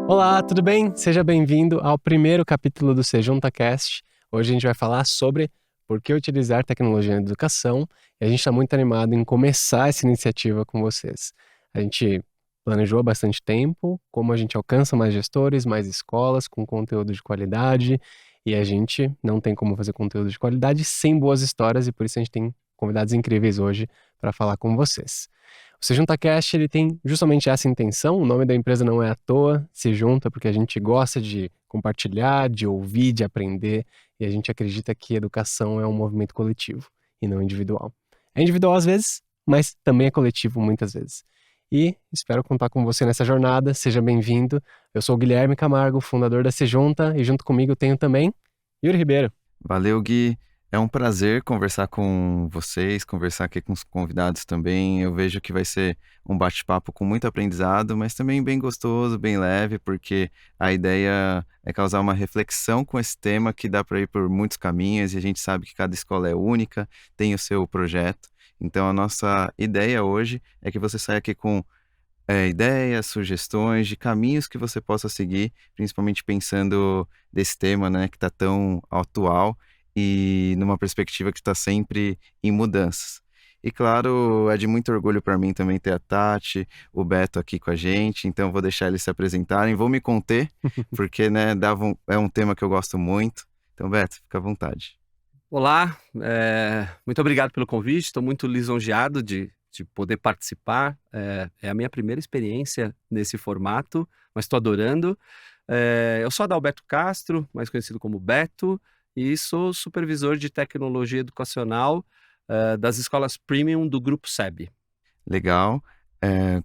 Olá, tudo bem? Seja bem-vindo ao primeiro capítulo do SeJuntaCast. Hoje a gente vai falar sobre por que utilizar tecnologia na educação e a gente está muito animado em começar essa iniciativa com vocês. A gente planejou há bastante tempo como a gente alcança mais gestores, mais escolas com conteúdo de qualidade e a gente não tem como fazer conteúdo de qualidade sem boas histórias e por isso a gente tem convidados incríveis hoje para falar com vocês. O Se Junta Cast, ele tem justamente essa intenção, o nome da empresa não é à toa, Se Junta, porque a gente gosta de compartilhar, de ouvir, de aprender, e a gente acredita que educação é um movimento coletivo e não individual. É individual às vezes, mas também é coletivo muitas vezes. E espero contar com você nessa jornada, seja bem-vindo. Eu sou o Guilherme Camargo, fundador da Se Junta, e junto comigo tenho também Yuri Ribeiro. Valeu, Gui. É um prazer conversar com vocês, conversar aqui com os convidados também. Eu vejo que vai ser um bate-papo com muito aprendizado, mas também bem gostoso, bem leve, porque a ideia é causar uma reflexão com esse tema que dá para ir por muitos caminhos e a gente sabe que cada escola é única, tem o seu projeto. Então, a nossa ideia hoje é que você saia aqui com ideias, sugestões de caminhos que você possa seguir, principalmente pensando desse tema, né, que está tão atual e numa perspectiva que está sempre em mudanças. E claro, é de muito orgulho para mim também ter a Tati, o Beto aqui com a gente, então vou deixar eles se apresentarem, vou me conter, porque né, é um tema que eu gosto muito. Então, Beto, fica à vontade. Olá, muito obrigado pelo convite, estou muito lisonjeado de poder participar. É a minha primeira experiência nesse formato, mas estou adorando. Eu sou Adalberto Castro, mais conhecido como Beto, e sou supervisor de tecnologia educacional das escolas premium do Grupo SEB. Legal.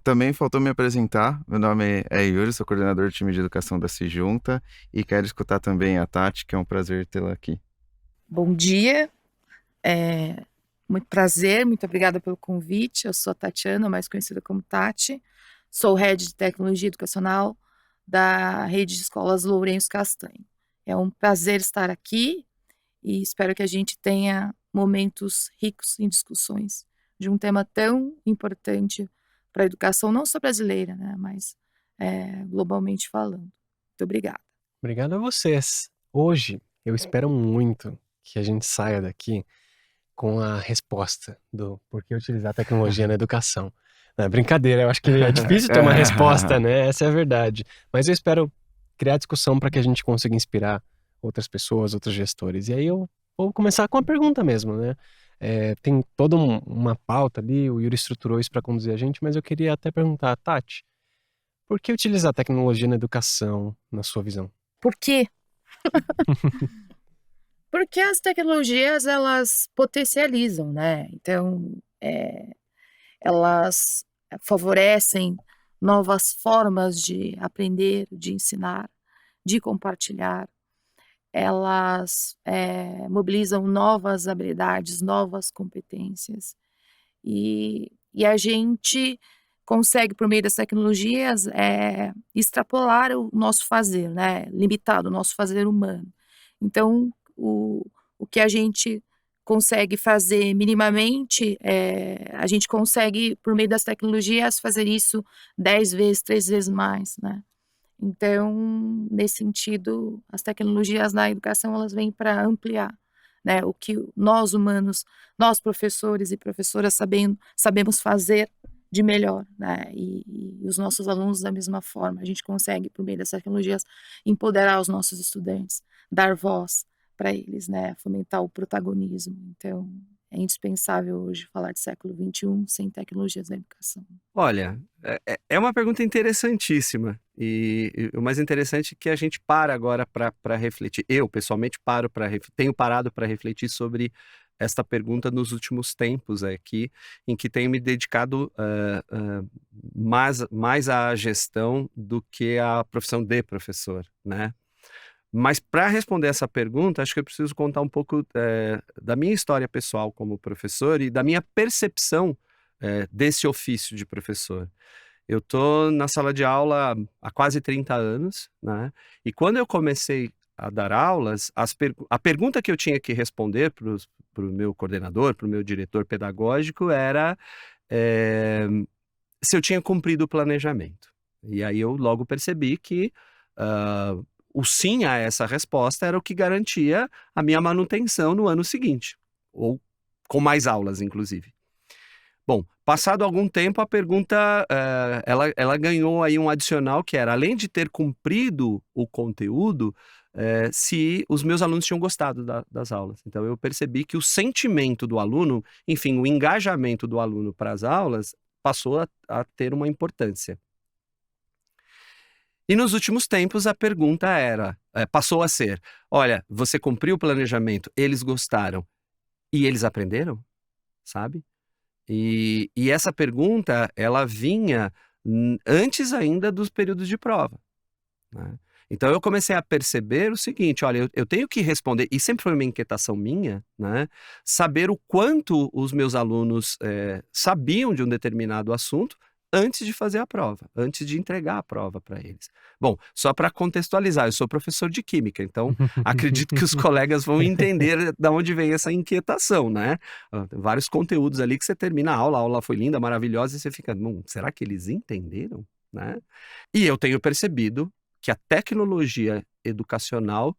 Também faltou me apresentar. Meu nome é Yuri, sou coordenador do time de educação da Se Junta e quero escutar também a Tati, que é um prazer tê-la aqui. Bom dia, muito prazer, muito obrigada pelo convite. Eu sou a Tatiana, mais conhecida como Tati, sou Head de Tecnologia Educacional da Rede de Escolas Lourenço Castanho. É um prazer estar aqui e espero que a gente tenha momentos ricos em discussões de um tema tão importante para a educação, não só brasileira, né, mas globalmente falando. Muito obrigada. Obrigado a vocês. Hoje eu espero muito que a gente saia daqui com a resposta do por que utilizar tecnologia na educação. Não, é brincadeira, eu acho que é difícil ter uma resposta, né? Essa é a verdade. Mas eu espero criar discussão para que a gente consiga inspirar outras pessoas, outros gestores. E aí eu vou começar com a pergunta mesmo, né? Tem toda uma pauta ali, o Yuri estruturou isso para conduzir a gente, mas eu queria até perguntar, Tati, por que utilizar tecnologia na educação, na sua visão? Por quê? Porque as tecnologias, elas potencializam, né? Então, elas favorecem novas formas de aprender, de ensinar, de compartilhar. Elas mobilizam novas habilidades, novas competências. E a gente consegue, por meio das tecnologias, extrapolar o nosso fazer, né? Limitar o nosso fazer humano. Então, o que a gente consegue fazer minimamente, a gente consegue, por meio das tecnologias, fazer isso 10 vezes, 3 vezes mais, né? Então, nesse sentido, as tecnologias na educação, elas vêm para ampliar, né, o que nós humanos, nós professores e professoras sabemos fazer de melhor, né, e os nossos alunos da mesma forma. A gente consegue, por meio das tecnologias, empoderar os nossos estudantes, dar voz para eles, né, fomentar o protagonismo. Então, é indispensável hoje falar de século XXI sem tecnologias na educação. Olha, é uma pergunta interessantíssima e o mais interessante é que a gente para agora para refletir. Eu, pessoalmente, tenho parado para refletir sobre esta pergunta nos últimos tempos aqui, em que tenho me dedicado mais à gestão do que à profissão de professor, né? Mas para responder essa pergunta, acho que eu preciso contar um pouco da minha história pessoal como professor e da minha percepção desse ofício de professor. Eu estou na sala de aula há quase 30 anos, né? E quando eu comecei a dar aulas, a pergunta que eu tinha que responder para o meu coordenador, para o meu diretor pedagógico era se eu tinha cumprido o planejamento. E aí eu logo percebi que o sim a essa resposta era o que garantia a minha manutenção no ano seguinte, ou com mais aulas, inclusive. Bom, passado algum tempo, a pergunta, ela ganhou aí um adicional que era, além de ter cumprido o conteúdo, se os meus alunos tinham gostado das aulas. Então, eu percebi que o sentimento do aluno, enfim, o engajamento do aluno para as aulas, passou a ter uma importância. E nos últimos tempos, a pergunta passou a ser, olha, você cumpriu o planejamento, eles gostaram e eles aprenderam? Sabe? E essa pergunta, ela vinha antes ainda dos períodos de prova, né? Então eu comecei a perceber o seguinte, olha, eu tenho que responder, e sempre foi uma inquietação minha, né, saber o quanto os meus alunos sabiam de um determinado assunto antes de fazer a prova, antes de entregar a prova para eles. Bom, só para contextualizar, eu sou professor de química, então acredito que os colegas vão entender de onde vem essa inquietação, né? Vários conteúdos ali que você termina a aula foi linda, maravilhosa, e você fica, será que eles entenderam? Né? E eu tenho percebido que a tecnologia educacional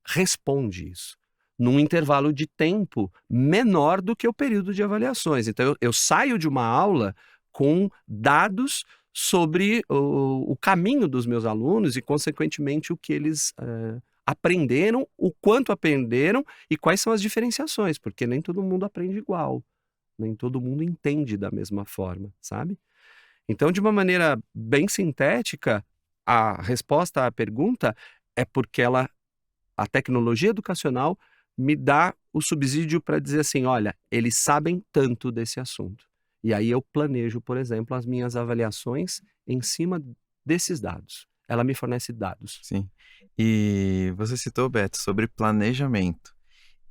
responde isso, num intervalo de tempo menor do que o período de avaliações. Então eu saio de uma aula com dados sobre o caminho dos meus alunos e, consequentemente, o que eles aprenderam, o quanto aprenderam e quais são as diferenciações, porque nem todo mundo aprende igual, nem todo mundo entende da mesma forma, sabe? Então, de uma maneira bem sintética, a resposta à pergunta é porque a tecnologia educacional me dá o subsídio para dizer assim, olha, eles sabem tanto desse assunto. E aí eu planejo, por exemplo, as minhas avaliações em cima desses dados. Ela me fornece dados. Sim. E você citou, Beto, sobre planejamento.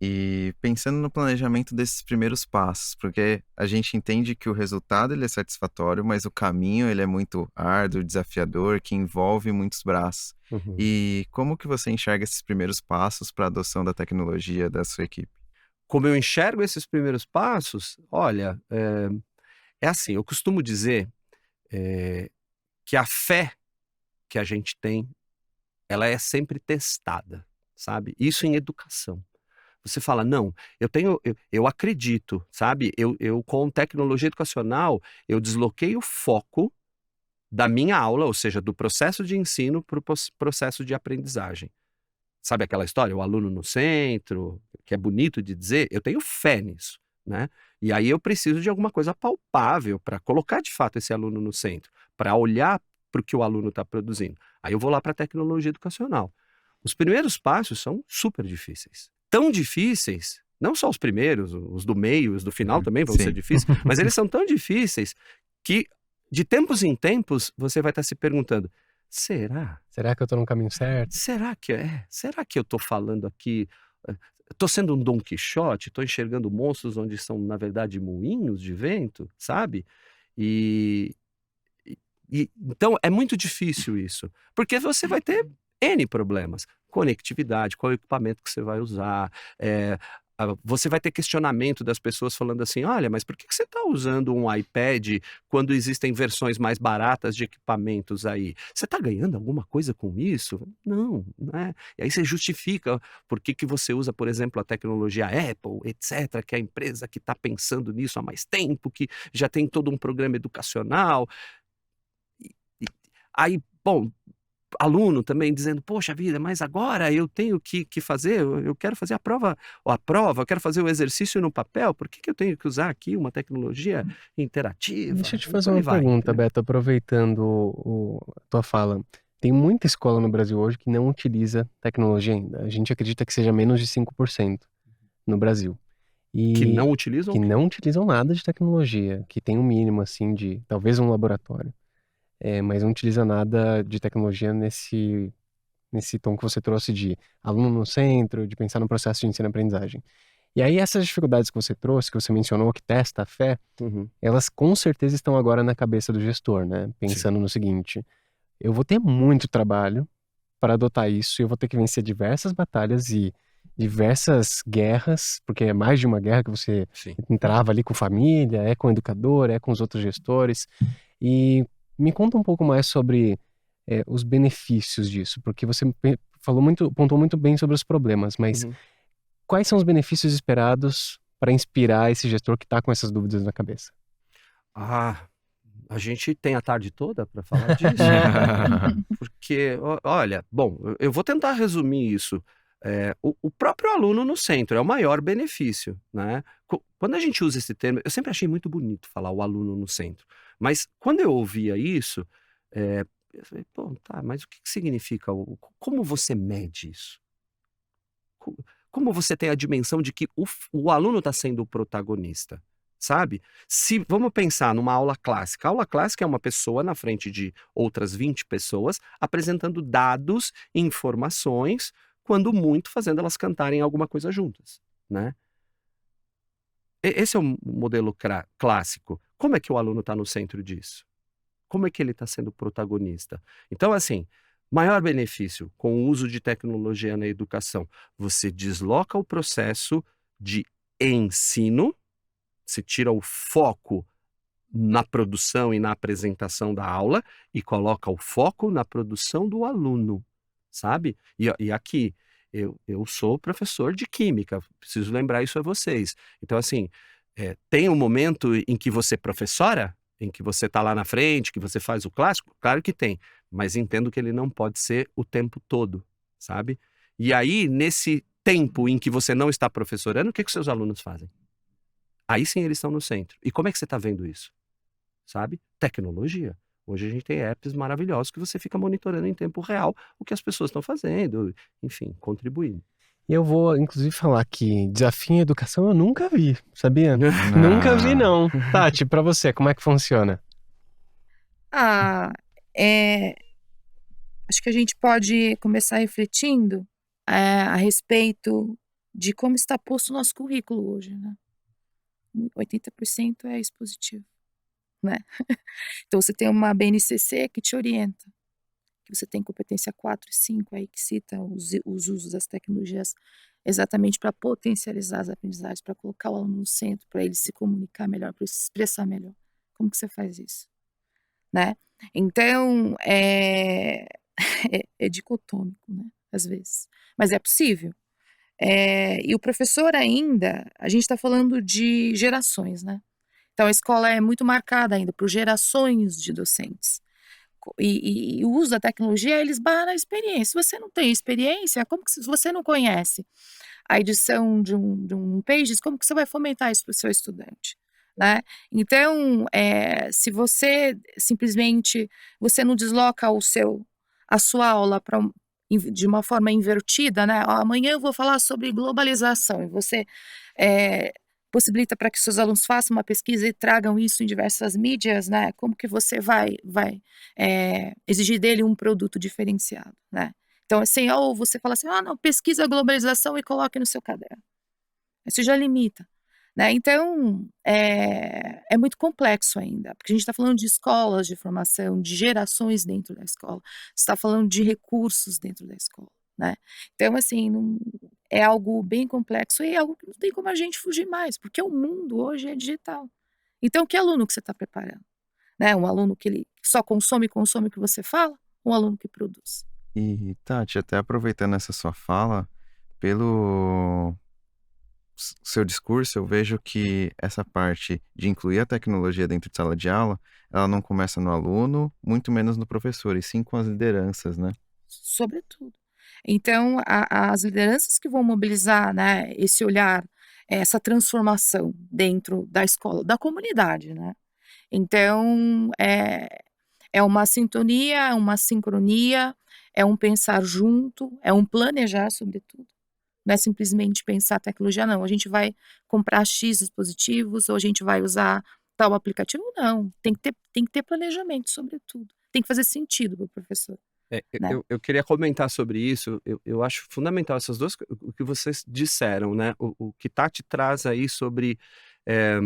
E pensando no planejamento desses primeiros passos, porque a gente entende que o resultado ele é satisfatório, mas o caminho ele é muito árduo, desafiador, que envolve muitos braços. Uhum. E como que você enxerga esses primeiros passos para a adoção da tecnologia da sua equipe? Como eu enxergo esses primeiros passos? Olha, é assim, eu costumo dizer que a fé que a gente tem, ela é sempre testada, sabe? Isso em educação. Você fala, não, eu acredito, sabe? Eu com tecnologia educacional, eu desloquei o foco da minha aula, ou seja, do processo de ensino para o processo de aprendizagem. Sabe aquela história, o aluno no centro, que é bonito de dizer? Eu tenho fé nisso, né? E aí eu preciso de alguma coisa palpável para colocar de fato esse aluno no centro, para olhar para o que o aluno está produzindo. Aí eu vou lá para a tecnologia educacional. Os primeiros passos são super difíceis. Tão difíceis, não só os primeiros, os do meio, os do final também vão ser difíceis, mas eles são tão difíceis que de tempos em tempos você vai estar se perguntando, será? Será que eu estou no caminho certo? Será que eu estou falando aqui, estou sendo um Dom Quixote, estou enxergando monstros onde são, na verdade, moinhos de vento, sabe? Então é muito difícil isso, porque você vai ter N problemas, conectividade, qual é o equipamento que você vai usar, você vai ter questionamento das pessoas falando assim, olha, mas por que você está usando um iPad quando existem versões mais baratas de equipamentos aí? Você está ganhando alguma coisa com isso? Não, né? E aí você justifica por que você usa, por exemplo, a tecnologia Apple, etc., que é a empresa que está pensando nisso há mais tempo, que já tem todo um programa educacional. Aí, bom, aluno também dizendo, poxa vida, mas agora eu tenho que fazer, eu quero fazer a prova, eu quero fazer o exercício no papel, por que eu tenho que usar aqui uma tecnologia interativa? Deixa eu te fazer uma pergunta, Beto, aproveitando a tua fala. Tem muita escola no Brasil hoje que não utiliza tecnologia ainda. A gente acredita que seja menos de 5% no Brasil. Que não utilizam? Que não utilizam nada de tecnologia, que tem um mínimo, assim, de talvez um laboratório. Mas não utiliza nada de tecnologia nesse tom que você trouxe de aluno no centro, de pensar no processo de ensino e aprendizagem. E aí essas dificuldades que você trouxe, que você mencionou, que testa a fé, elas com certeza estão agora na cabeça do gestor, né? Pensando no seguinte, eu vou ter muito trabalho para adotar isso, eu vou ter que vencer diversas batalhas e diversas guerras, porque é mais de uma guerra que você Sim. entrava ali com família, é com o educador, é com os outros gestores. E me conta um pouco mais sobre os benefícios disso, porque você pontuou muito bem sobre os problemas, mas Uhum. quais são os benefícios esperados para inspirar esse gestor que está com essas dúvidas na cabeça? Ah, a gente tem a tarde toda para falar disso. Porque, olha, bom, eu vou tentar resumir isso. O próprio aluno no centro é o maior benefício, né? Quando a gente usa esse termo, eu sempre achei muito bonito falar o aluno no centro. Mas quando eu ouvia isso, eu falei, pô, tá, mas o que que significa? Como você mede isso? Co- Como você tem a dimensão de que o aluno está sendo o protagonista? Sabe? Se vamos pensar numa aula clássica. A aula clássica é uma pessoa na frente de outras 20 pessoas apresentando dados e informações, quando muito fazendo elas cantarem alguma coisa juntas, né? Esse é o modelo clássico. Como é que o aluno está no centro disso? Como é que ele está sendo protagonista? Então, assim, maior benefício com o uso de tecnologia na educação, você desloca o processo de ensino, você tira o foco na produção e na apresentação da aula e coloca o foco na produção do aluno, sabe? E aqui, eu sou professor de química, preciso lembrar isso a vocês. Então, assim, tem um momento em que você professora, em que você está lá na frente, que você faz o clássico? Claro que tem, mas entendo que ele não pode ser o tempo todo, sabe? E aí, nesse tempo em que você não está professorando, o que que os seus alunos fazem? Aí sim eles estão no centro. E como é que você está vendo isso? Sabe? Tecnologia. Hoje a gente tem apps maravilhosos que você fica monitorando em tempo real o que as pessoas estão fazendo, enfim, contribuindo. E eu vou, inclusive, falar que desafio em educação eu nunca vi, sabia? Nunca vi, não. Tati, pra você, como é que funciona? Ah, é, acho que a gente pode começar refletindo a respeito de como está posto o nosso currículo hoje, né? 80% é expositivo, né? Então você tem uma BNCC que te orienta, que você tem competência 4 e 5 aí que cita os usos das tecnologias exatamente para potencializar as aprendizagens, para colocar o aluno no centro, para ele se comunicar melhor, para ele se expressar melhor. Como que você faz isso, né? Então, é dicotômico, né, às vezes, mas é possível. E o professor ainda, a gente está falando de gerações, né? Então a escola é muito marcada ainda por gerações de docentes. E o uso da tecnologia, ele esbarra na experiência. Se você não tem experiência, como que se você não conhece a edição de um Pages, como que você vai fomentar isso para o seu estudante, né? Então, se você simplesmente você não desloca a sua aula de uma forma invertida, né? Amanhã eu vou falar sobre globalização e você possibilita para que seus alunos façam uma pesquisa e tragam isso em diversas mídias, né? Como que você vai exigir dele um produto diferenciado, né? Então, assim, ou você fala assim, não, pesquisa a globalização e coloque no seu caderno. Isso já limita, né? Então, é muito complexo ainda, porque a gente está falando de escolas de formação, de gerações dentro da escola, você está falando de recursos dentro da escola, né? Então, assim, é algo bem complexo e é algo que não tem como a gente fugir mais, porque o mundo hoje é digital. Então, que aluno que você está preparando? Né? Um aluno que ele só consome o que você fala? Um aluno que produz? E, Tati, até aproveitando essa sua fala, pelo seu discurso, eu vejo que essa parte de incluir a tecnologia dentro de sala de aula, ela não começa no aluno, muito menos no professor, e sim com as lideranças, né? Sobretudo. Então, as lideranças que vão mobilizar, né, esse olhar, essa transformação dentro da escola, da comunidade, né? Então, é uma sintonia, é uma sincronia, é um pensar junto, é um planejar, sobretudo. Não é simplesmente pensar tecnologia, não. A gente vai comprar X dispositivos ou a gente vai usar tal aplicativo. Não, tem que ter planejamento, sobretudo. Tem que fazer sentido para o professor, né? Eu queria comentar sobre isso. Eu acho fundamental essas duas o que vocês disseram, né? O que Tati traz aí sobre, eh,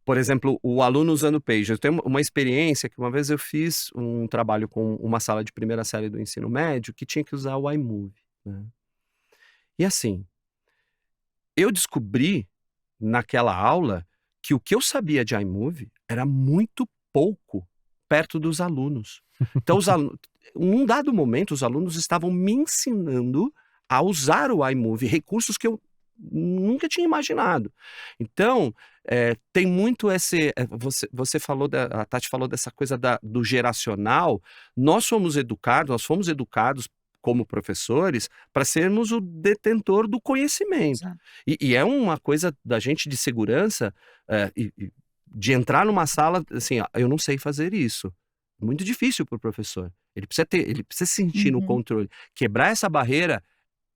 por exemplo, o aluno usando o Pages. Eu tenho uma experiência que uma vez eu fiz um trabalho com uma sala de primeira série do ensino médio que tinha que usar o iMovie, né? E assim, eu descobri naquela aula que o que eu sabia de iMovie era muito pouco perto dos alunos. Então, num dado momento, os alunos estavam me ensinando a usar o iMovie, recursos que eu nunca tinha imaginado. Então, tem muito você falou, a Tati falou dessa coisa do geracional. Nós fomos educados como professores para sermos o detentor do conhecimento. Exato. E é uma coisa da gente de segurança, de entrar numa sala, assim, ó, eu não sei fazer isso. Muito difícil para o professor. Ele precisa sentir no Uhum. controle. Quebrar essa barreira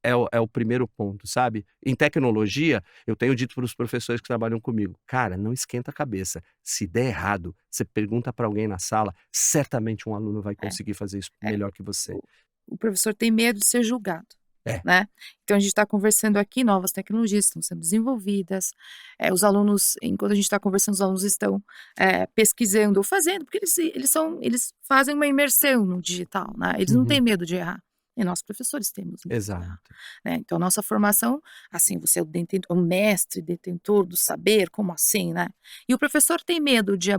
é o primeiro ponto, sabe? Em tecnologia, eu tenho dito para os professores que trabalham comigo, cara, não esquenta a cabeça. Se der errado, você pergunta para alguém na sala, certamente um aluno vai conseguir fazer isso É. melhor que você. O professor tem medo de ser julgado, É. né? Então a gente está conversando aqui, novas tecnologias estão sendo desenvolvidas, os alunos, enquanto a gente está conversando, os alunos estão pesquisando ou fazendo, porque eles fazem uma imersão no digital, né? Eles não Uhum. têm medo de errar. E nós professores temos medo de errar, Exato. né? Então nossa formação, assim, você é o mestre, detentor do saber, como assim, né? E o professor tem medo de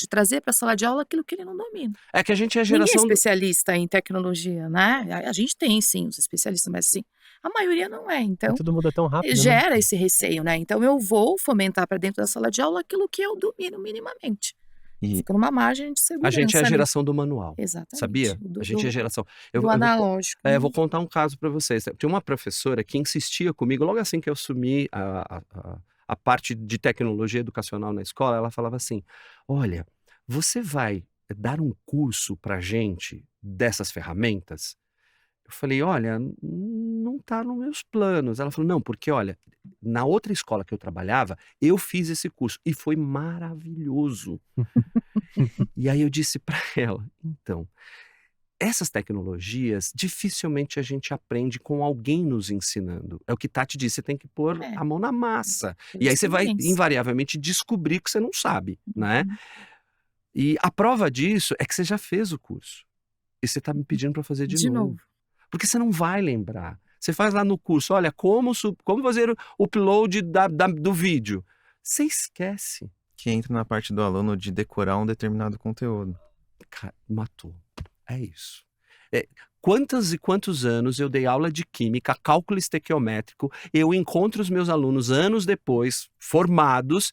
trazer para a sala de aula aquilo que ele não domina. É que a gente é a Ninguém é geração especialista em tecnologia, né? A gente tem sim os especialistas, mas assim, a maioria não é. E Então, tudo muda tão rápido, né? gera esse receio, né? Então eu vou fomentar para dentro da sala de aula aquilo que eu domino minimamente. E Fica numa margem de A segurança gente é a ali. geração do manual, Exatamente. sabia? A gente é a geração. Eu do vou analógico. vou contar um caso para vocês. Tinha uma professora que insistia comigo, logo assim que eu assumi a parte de tecnologia educacional na escola, ela falava assim: olha, você vai dar um curso para gente dessas ferramentas? Eu falei: olha, não está nos meus planos. Ela falou: não, porque olha, na outra escola que eu trabalhava, eu fiz esse curso e foi maravilhoso. E aí eu disse para ela: então, essas tecnologias dificilmente a gente aprende com alguém nos ensinando. É o que Tati disse, você tem que pôr É. a mão na massa. Por E aí você vai experiência. invariavelmente descobrir que você não sabe, né? Uhum. E a prova disso é que você já fez o curso. E você está me pedindo para fazer de novo. Porque você não vai lembrar. Você faz lá no curso, olha, como fazer o upload do vídeo. Você esquece. que entra na parte do aluno de decorar um determinado conteúdo. Cara, matou. É isso. Quantos e quantos anos eu dei aula de química, cálculo estequiométrico, eu encontro os meus alunos anos depois, formados,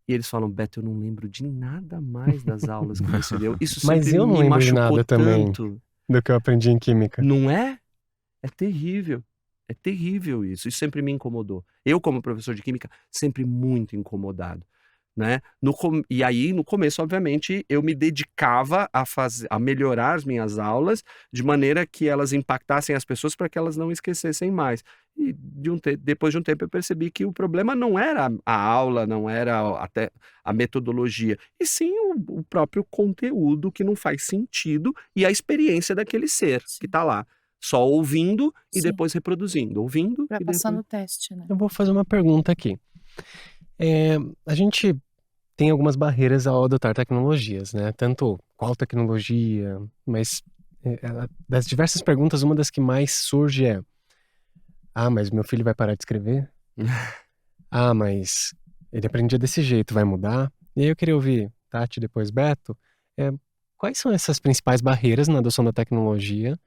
e eles falam: Beto, eu não lembro de nada mais das aulas que você deu. Isso Mas sempre eu não me lembro de machucou nada também. tanto. Do que eu aprendi em química. Não é? É terrível. É terrível isso. Isso sempre me incomodou. Eu, como professor de química, sempre muito incomodado, né? E aí, no começo, obviamente, eu me dedicava a melhorar as minhas aulas de maneira que elas impactassem as pessoas para que elas não esquecessem mais. E depois de um tempo eu percebi que o problema não era a aula, não era até a metodologia, e sim o próprio conteúdo que não faz sentido e a experiência daquele ser que está lá, só ouvindo e Sim. depois reproduzindo, ouvindo Para e passar depois... no teste, né? Eu vou fazer uma pergunta aqui. A gente tem algumas barreiras ao adotar tecnologias, né? Tanto qual tecnologia, mas das diversas perguntas, uma das que mais surge é: ah, mas meu filho vai parar de escrever? Ah, mas ele aprendia desse jeito, vai mudar? E aí eu queria ouvir Tati, depois Beto, quais são essas principais barreiras na adoção da tecnologia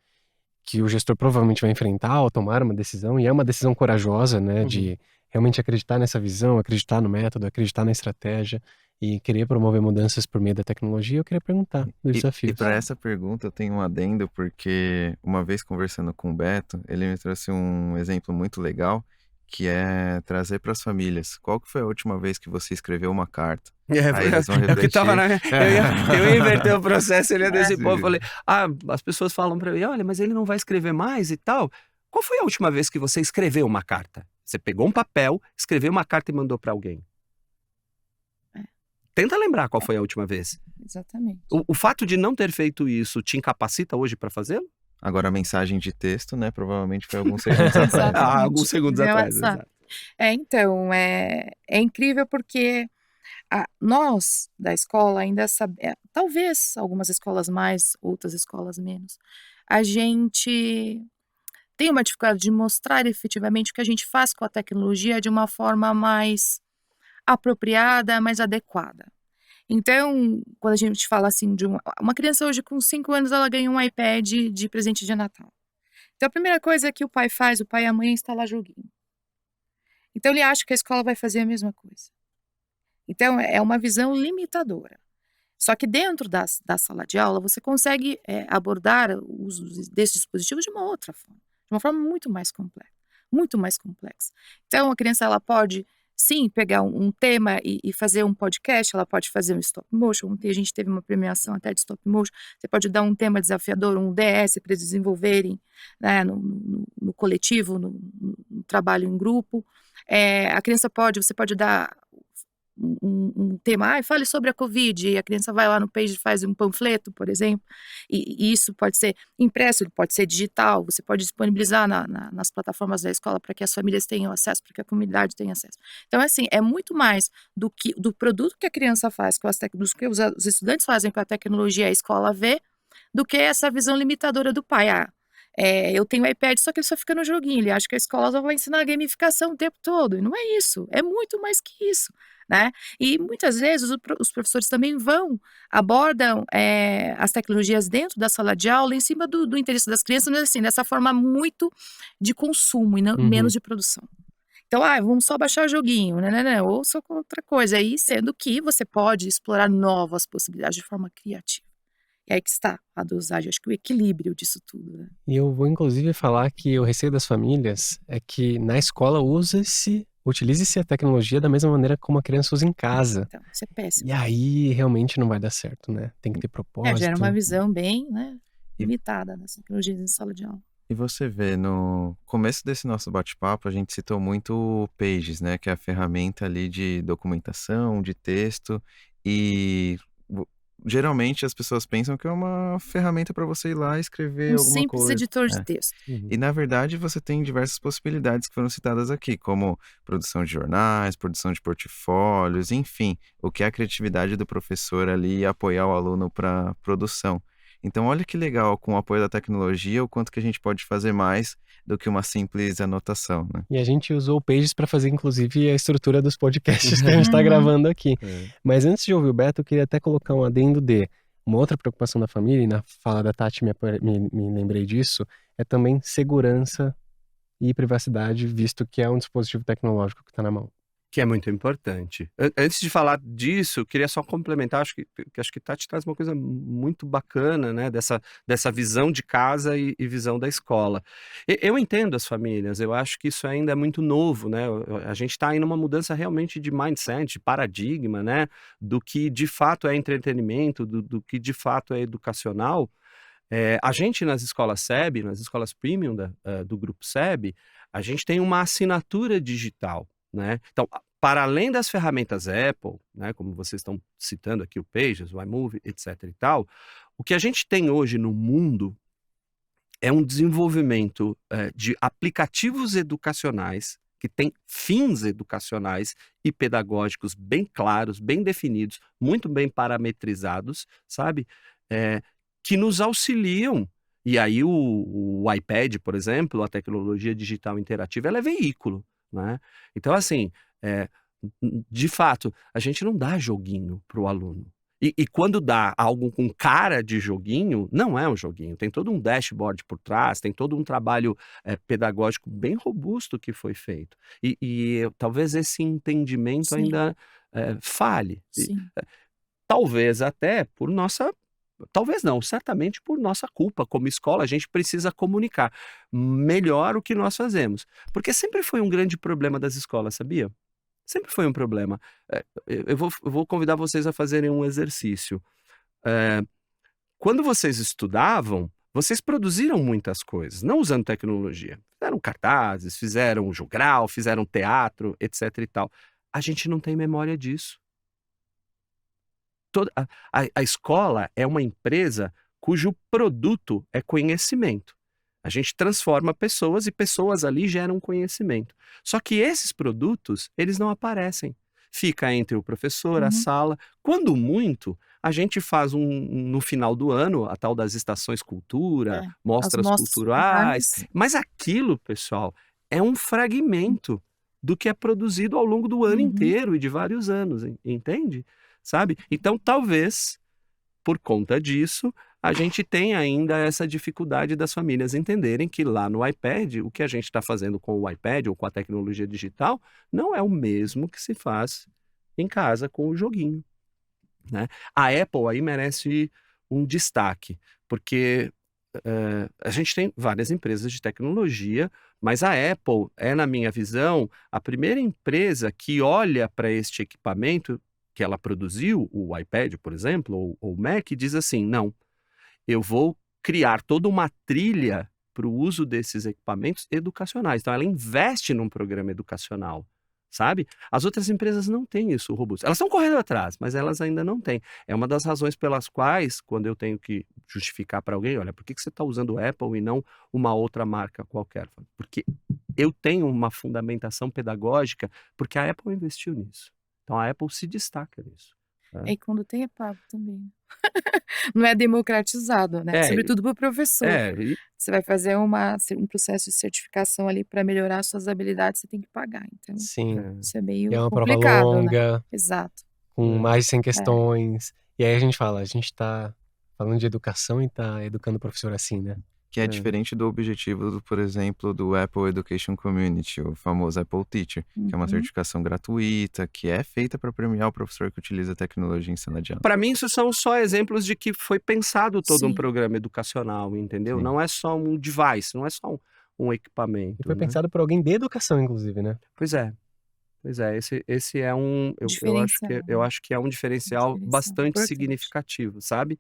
que o gestor provavelmente vai enfrentar ao tomar uma decisão, e é uma decisão corajosa, né, de realmente acreditar nessa visão, acreditar no método, acreditar na estratégia e querer promover mudanças por meio da tecnologia. Eu queria perguntar dos E desafios. para essa pergunta eu tenho um adendo, porque uma vez conversando com o Beto, ele me trouxe um exemplo muito legal, que é trazer para as famílias. Qual que foi a última vez que você escreveu uma carta? Aí eles vão É o que tava refletir. eu ia inverter o processo, ele ia antecipar, eu Sim. falei: as pessoas falam para mim, olha, mas ele não vai escrever mais e tal. Qual foi a última vez que você escreveu uma carta? Você pegou um papel, escreveu uma carta e mandou para alguém. Tenta lembrar qual foi a última vez. Exatamente. O fato de não ter feito isso te incapacita hoje para fazê-lo? Agora a mensagem de texto, né? Provavelmente foi alguns segundos atrás. Exatamente. Alguns segundos Via atrás. WhatsApp. Exato. Então, é incrível porque nós da escola ainda sabemos, talvez algumas escolas mais, outras escolas menos, a gente tem uma dificuldade de mostrar efetivamente o que a gente faz com a tecnologia de uma forma mais apropriada, mais adequada. Então, quando a gente fala assim de uma criança hoje com 5 anos, ela ganha um iPad de presente de Natal. Então, a primeira coisa que o pai e a mãe, é instalar joguinho. Então, ele acha que a escola vai fazer a mesma coisa. Então, é uma visão limitadora. Só que dentro da sala de aula, você consegue abordar o uso desse dispositivo de uma outra forma. De uma forma muito mais complexa. Muito mais complexa. Então, a criança ela pode, sim, pegar um tema e fazer um podcast, ela pode fazer um stop motion. Ontem a gente teve uma premiação até de stop motion. Você pode dar um tema desafiador, um DS, para eles desenvolverem, né, no coletivo, no trabalho em grupo. Você pode dar um tema, fale sobre a Covid, e a criança vai lá no Page e faz um panfleto, por exemplo, e isso pode ser impresso, pode ser digital, você pode disponibilizar nas plataformas da escola para que as famílias tenham acesso, para que a comunidade tenha acesso. Então, assim, é muito mais do produto que a criança faz, do que os estudantes fazem com a tecnologia, a escola vê, do que essa visão limitadora do pai. Eu tenho iPad, só que ele só fica no joguinho, ele acha que a escola só vai ensinar gamificação o tempo todo, e não é isso, é muito mais que isso, né? E muitas vezes os professores também abordam as tecnologias dentro da sala de aula em cima do interesse das crianças, mas assim, dessa forma muito de consumo e menos de produção. Então, vamos só baixar o joguinho, né, ou só com outra coisa, aí sendo que você pode explorar novas possibilidades de forma criativa. É aí que está a dosagem, acho que o equilíbrio disso tudo, né? E eu vou inclusive falar que o receio das famílias é que na escola utilize-se a tecnologia da mesma maneira como a criança usa em casa. Então, isso é péssimo. E aí realmente não vai dar certo, né? Tem que ter propósito. Gera uma visão bem, né, limitada das tecnologias em sala de aula. E você vê, no começo desse nosso bate-papo, a gente citou muito o Pages, né? Que é a ferramenta ali de documentação, de texto. E geralmente as pessoas pensam que é uma ferramenta para você ir lá e escrever Um alguma simples coisa. editor de texto. E na verdade você tem diversas possibilidades que foram citadas aqui, como produção de jornais, produção de portfólios, enfim, o que é a criatividade do professor ali e apoiar o aluno para produção. Então olha que legal, com o apoio da tecnologia, o quanto que a gente pode fazer mais do que uma simples anotação, né? E a gente usou o Pages para fazer, inclusive, a estrutura dos podcasts que a gente está gravando aqui. Mas antes de ouvir o Beto, eu queria até colocar um adendo de uma outra preocupação da família, e na fala da Tati me lembrei disso, é também segurança e privacidade, visto que é um dispositivo tecnológico que está na mão. Que é muito importante. Antes de falar disso, eu queria só complementar, acho que Tati traz uma coisa muito bacana, né, dessa visão de casa e visão da escola. Eu entendo as famílias, eu acho que isso ainda é muito novo, né, a gente está aí numa mudança realmente de mindset, de paradigma, né, do que de fato é entretenimento, do que de fato é educacional. A gente nas escolas SEB, nas escolas premium do grupo SEB, a gente tem uma assinatura digital, né? Então, para além das ferramentas Apple, né, como vocês estão citando aqui o Pages, o iMovie, etc e tal, o que a gente tem hoje no mundo é um desenvolvimento de aplicativos educacionais que têm fins educacionais e pedagógicos bem claros, bem definidos, muito bem parametrizados, sabe? Que nos auxiliam. E aí o iPad, por exemplo, a tecnologia digital interativa, ela é veículo, né? Então, assim, de fato, a gente não dá joguinho para o aluno. E quando dá algo com cara de joguinho, não é um joguinho. Tem todo um dashboard por trás, tem todo um trabalho pedagógico bem robusto que foi feito. E talvez esse entendimento Sim. ainda falhe. Sim. Talvez até por nossa... Talvez não, certamente por nossa culpa como escola, a gente precisa comunicar melhor o que nós fazemos. Porque sempre foi um grande problema das escolas, sabia? Sempre foi um problema. Eu vou convidar vocês a fazerem um exercício. Quando vocês estudavam, vocês produziram muitas coisas, não usando tecnologia. Fizeram cartazes, fizeram jogral, fizeram teatro, etc e tal. A gente não tem memória disso. A escola é uma empresa cujo produto é conhecimento. A gente transforma pessoas e pessoas ali geram conhecimento. Só que esses produtos, eles não aparecem. fica entre o professor, a Uhum. sala. Quando muito, a gente faz no final do ano, a tal das estações cultura, É, as mostras mostras culturais, culturais. mas aquilo, pessoal, é um fragmento do que é produzido ao longo do ano Uhum. inteiro e de vários anos, entende? Sabe? Então, talvez, por conta disso, a gente tem ainda essa dificuldade das famílias entenderem que lá no iPad, o que a gente está fazendo com o iPad ou com a tecnologia digital, não é o mesmo que se faz em casa com o joguinho, né? A Apple aí merece um destaque, porque a gente tem várias empresas de tecnologia, mas a Apple é, na minha visão, a primeira empresa que olha para este equipamento que ela produziu, o iPad, por exemplo, ou o Mac, e diz assim: não, eu vou criar toda uma trilha para o uso desses equipamentos educacionais. Então, ela investe num programa educacional, sabe? As outras empresas não têm isso robusto. Elas estão correndo atrás, mas elas ainda não têm. É uma das razões pelas quais, quando eu tenho que justificar para alguém, olha, por que você está usando o Apple e não uma outra marca qualquer? Porque eu tenho uma fundamentação pedagógica, porque a Apple investiu nisso. Então, a Apple se destaca nisso, né? E quando tem é pago também. Não é democratizado, né? É, Sobretudo para o professor. e Você vai fazer um processo de certificação ali para melhorar suas habilidades, você tem que pagar. Então, Sim. isso é E meio é uma prova complicado, né? longa, Exato. com mais de 100 É. questões. E aí a gente fala, a gente tá falando de educação e tá educando o professor assim, né? Que é diferente do objetivo, por exemplo, do Apple Education Community, o famoso Apple Teacher, que é uma Uhum. certificação gratuita, que é feita para premiar o professor que utiliza a tecnologia em sala de aula. Para mim, isso são só exemplos de que foi pensado todo um Sim. programa educacional, entendeu? Sim. Não é só um device, não é só um E equipamento, foi né? pensado por alguém de educação, inclusive, né? Pois é, esse é um, Diferencial, eu né? acho que é um diferencial bastante Importante. significativo, sabe?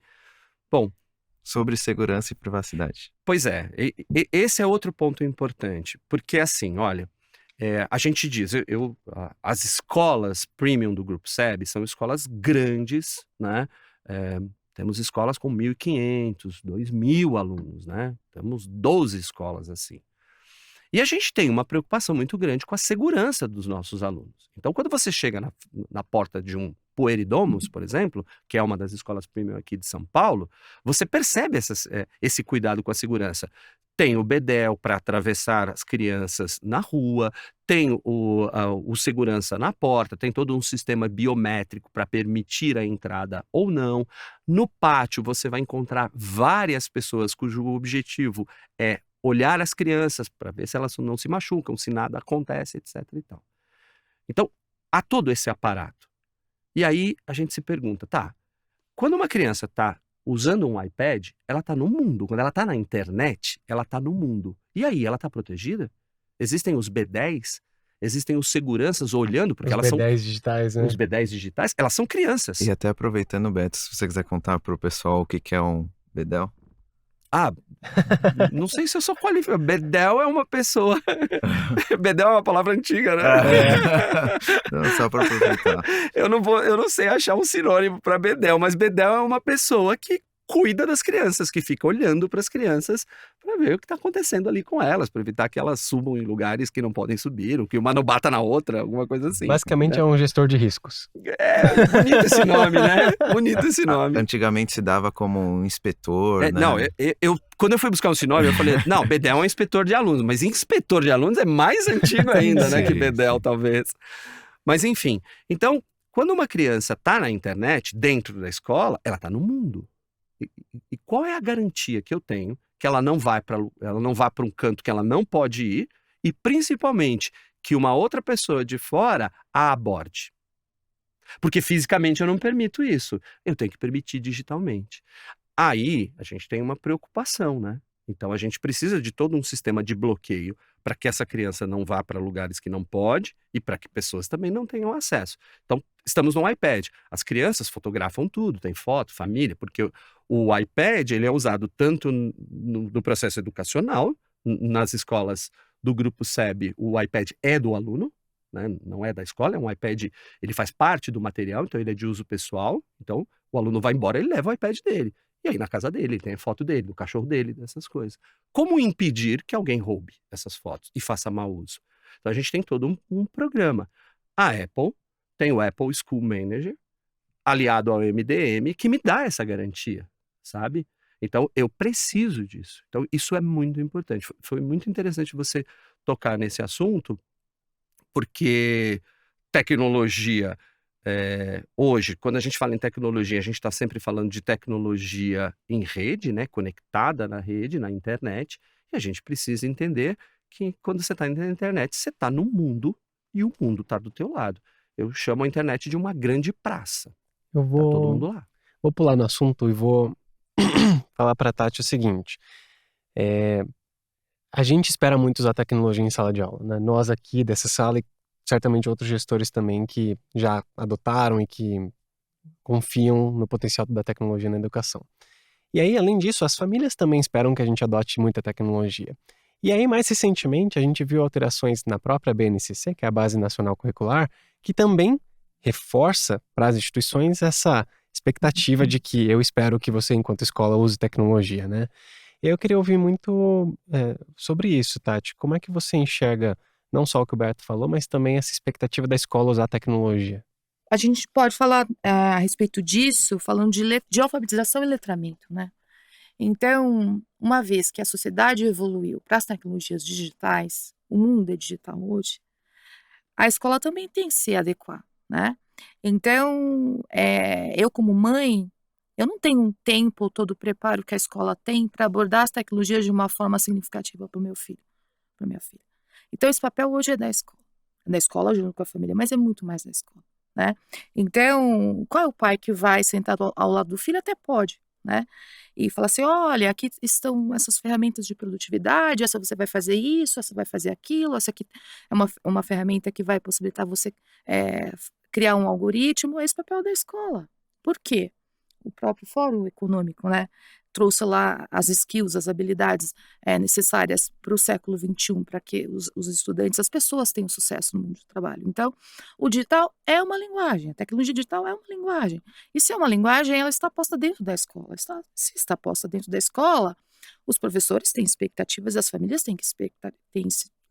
Bom, Sobre segurança e privacidade. pois é, esse é outro ponto importante, porque assim, olha, a gente diz, as escolas premium do Grupo SEB são escolas grandes, né? Temos escolas com 1.500, 2.000 alunos, né? Temos 12 escolas assim. E a gente tem uma preocupação muito grande com a segurança dos nossos alunos. Então, quando você chega na porta de um Pueridomus, por exemplo, que é uma das escolas premium aqui de São Paulo, você percebe esse cuidado com a segurança. Tem o bedel para atravessar as crianças na rua, tem o segurança na porta, tem todo um sistema biométrico para permitir a entrada ou não. No pátio, você vai encontrar várias pessoas cujo objetivo é olhar as crianças para ver se elas não se machucam, se nada acontece, etc. e tal. Então, há todo esse aparato. E aí a gente se pergunta, tá, quando uma criança está usando um iPad, ela está no mundo. Quando ela está na internet, ela está no mundo. E aí, ela está protegida? Existem os B10? Existem os seguranças olhando, porque Os elas são B10 digitais, né? os B10 digitais, elas são crianças. E até aproveitando, Beto, se você quiser contar para o pessoal o que é um bedel. Ah, não sei se eu sou qualificado. Bedel é uma pessoa. Bedel é uma palavra antiga, né? Não, só para aproveitar. Eu não sei achar um sinônimo para bedel, mas bedel é uma pessoa que cuida das crianças, que fica olhando para as crianças para ver o que está acontecendo ali com elas, para evitar que elas subam em lugares que não podem subir, ou que uma não bata na outra, alguma coisa assim. Basicamente é um gestor de riscos. É bonito esse nome, né? Bonito esse nome. Antigamente se dava como um inspetor, né? Não, quando eu fui buscar um sinônimo, eu falei, não, bedel é um inspetor de alunos, mas inspetor de alunos é mais antigo ainda, né, que Sim, bedel, sim. talvez. Mas enfim, então, quando uma criança está na internet, dentro da escola, ela está no mundo. E qual é a garantia que eu tenho que ela não vá para um canto que ela não pode ir e, principalmente, que uma outra pessoa de fora a aborde? Porque fisicamente eu não permito isso, eu tenho que permitir digitalmente. Aí a gente tem uma preocupação, né? Então a gente precisa de todo um sistema de bloqueio para que essa criança não vá para lugares que não pode e para que pessoas também não tenham acesso. Então, estamos no iPad. As crianças fotografam tudo, tem foto, família, porque o iPad ele é usado tanto no processo educacional, nas escolas do Grupo SEB, o iPad é do aluno, né? Não é da escola, é um iPad, ele faz parte do material, então ele é de uso pessoal. Então, o aluno vai embora, ele leva o iPad dele. E aí, na casa dele, ele tem a foto dele, do cachorro dele, dessas coisas. Como impedir que alguém roube essas fotos e faça mau uso? Então, a gente tem todo um programa. A Apple tem o Apple School Manager, aliado ao MDM, que me dá essa garantia, sabe? Então, eu preciso disso. Então, isso é muito importante. Foi muito interessante você tocar nesse assunto, porque tecnologia, hoje, quando a gente fala em tecnologia, a gente está sempre falando de tecnologia em rede, né? Conectada na rede, na internet, e a gente precisa entender que quando você está na internet, você está no mundo e o mundo está do teu lado. Eu chamo a internet de uma grande praça. Eu Tá todo vou, mundo lá. vou pular no assunto e vou falar para a Tati o seguinte. A gente espera muito usar tecnologia em sala de aula, né? Nós aqui dessa sala e certamente outros gestores também que já adotaram e que confiam no potencial da tecnologia na educação. E aí, além disso, as famílias também esperam que a gente adote muita tecnologia. E aí, mais recentemente, a gente viu alterações na própria BNCC, que é a Base Nacional Curricular, que também reforça para as instituições essa expectativa de que eu espero que você, enquanto escola, use tecnologia, né? E eu queria ouvir muito sobre isso, Tati. Como é que você enxerga não só o que o Beto falou, mas também essa expectativa da escola usar tecnologia? A gente pode falar a respeito disso, falando de alfabetização e letramento, né? Então, uma vez que a sociedade evoluiu para as tecnologias digitais, o mundo é digital hoje, a escola também tem que se adequar, né? Então, eu como mãe, eu não tenho um tempo, todo o preparo que a escola tem para abordar as tecnologias de uma forma significativa para o meu filho, para minha filha. Então, esse papel hoje é da escola junto com a família, mas é muito mais da escola, né? Então, qual é o pai que vai sentado ao lado do filho? Até pode, né? E fala assim, olha, aqui estão essas ferramentas de produtividade, essa você vai fazer isso, essa vai fazer aquilo, essa aqui é uma ferramenta que vai possibilitar você criar um algoritmo. Esse é o papel da escola. Por quê? O próprio Fórum Econômico, né, trouxe lá as skills, as habilidades necessárias para o século XXI, para que os estudantes, as pessoas tenham sucesso no mundo do trabalho. Então, o digital é uma linguagem, a tecnologia digital é uma linguagem. E se é uma linguagem, ela está posta dentro da escola. Se está posta dentro da escola, os professores têm expectativas, as famílias têm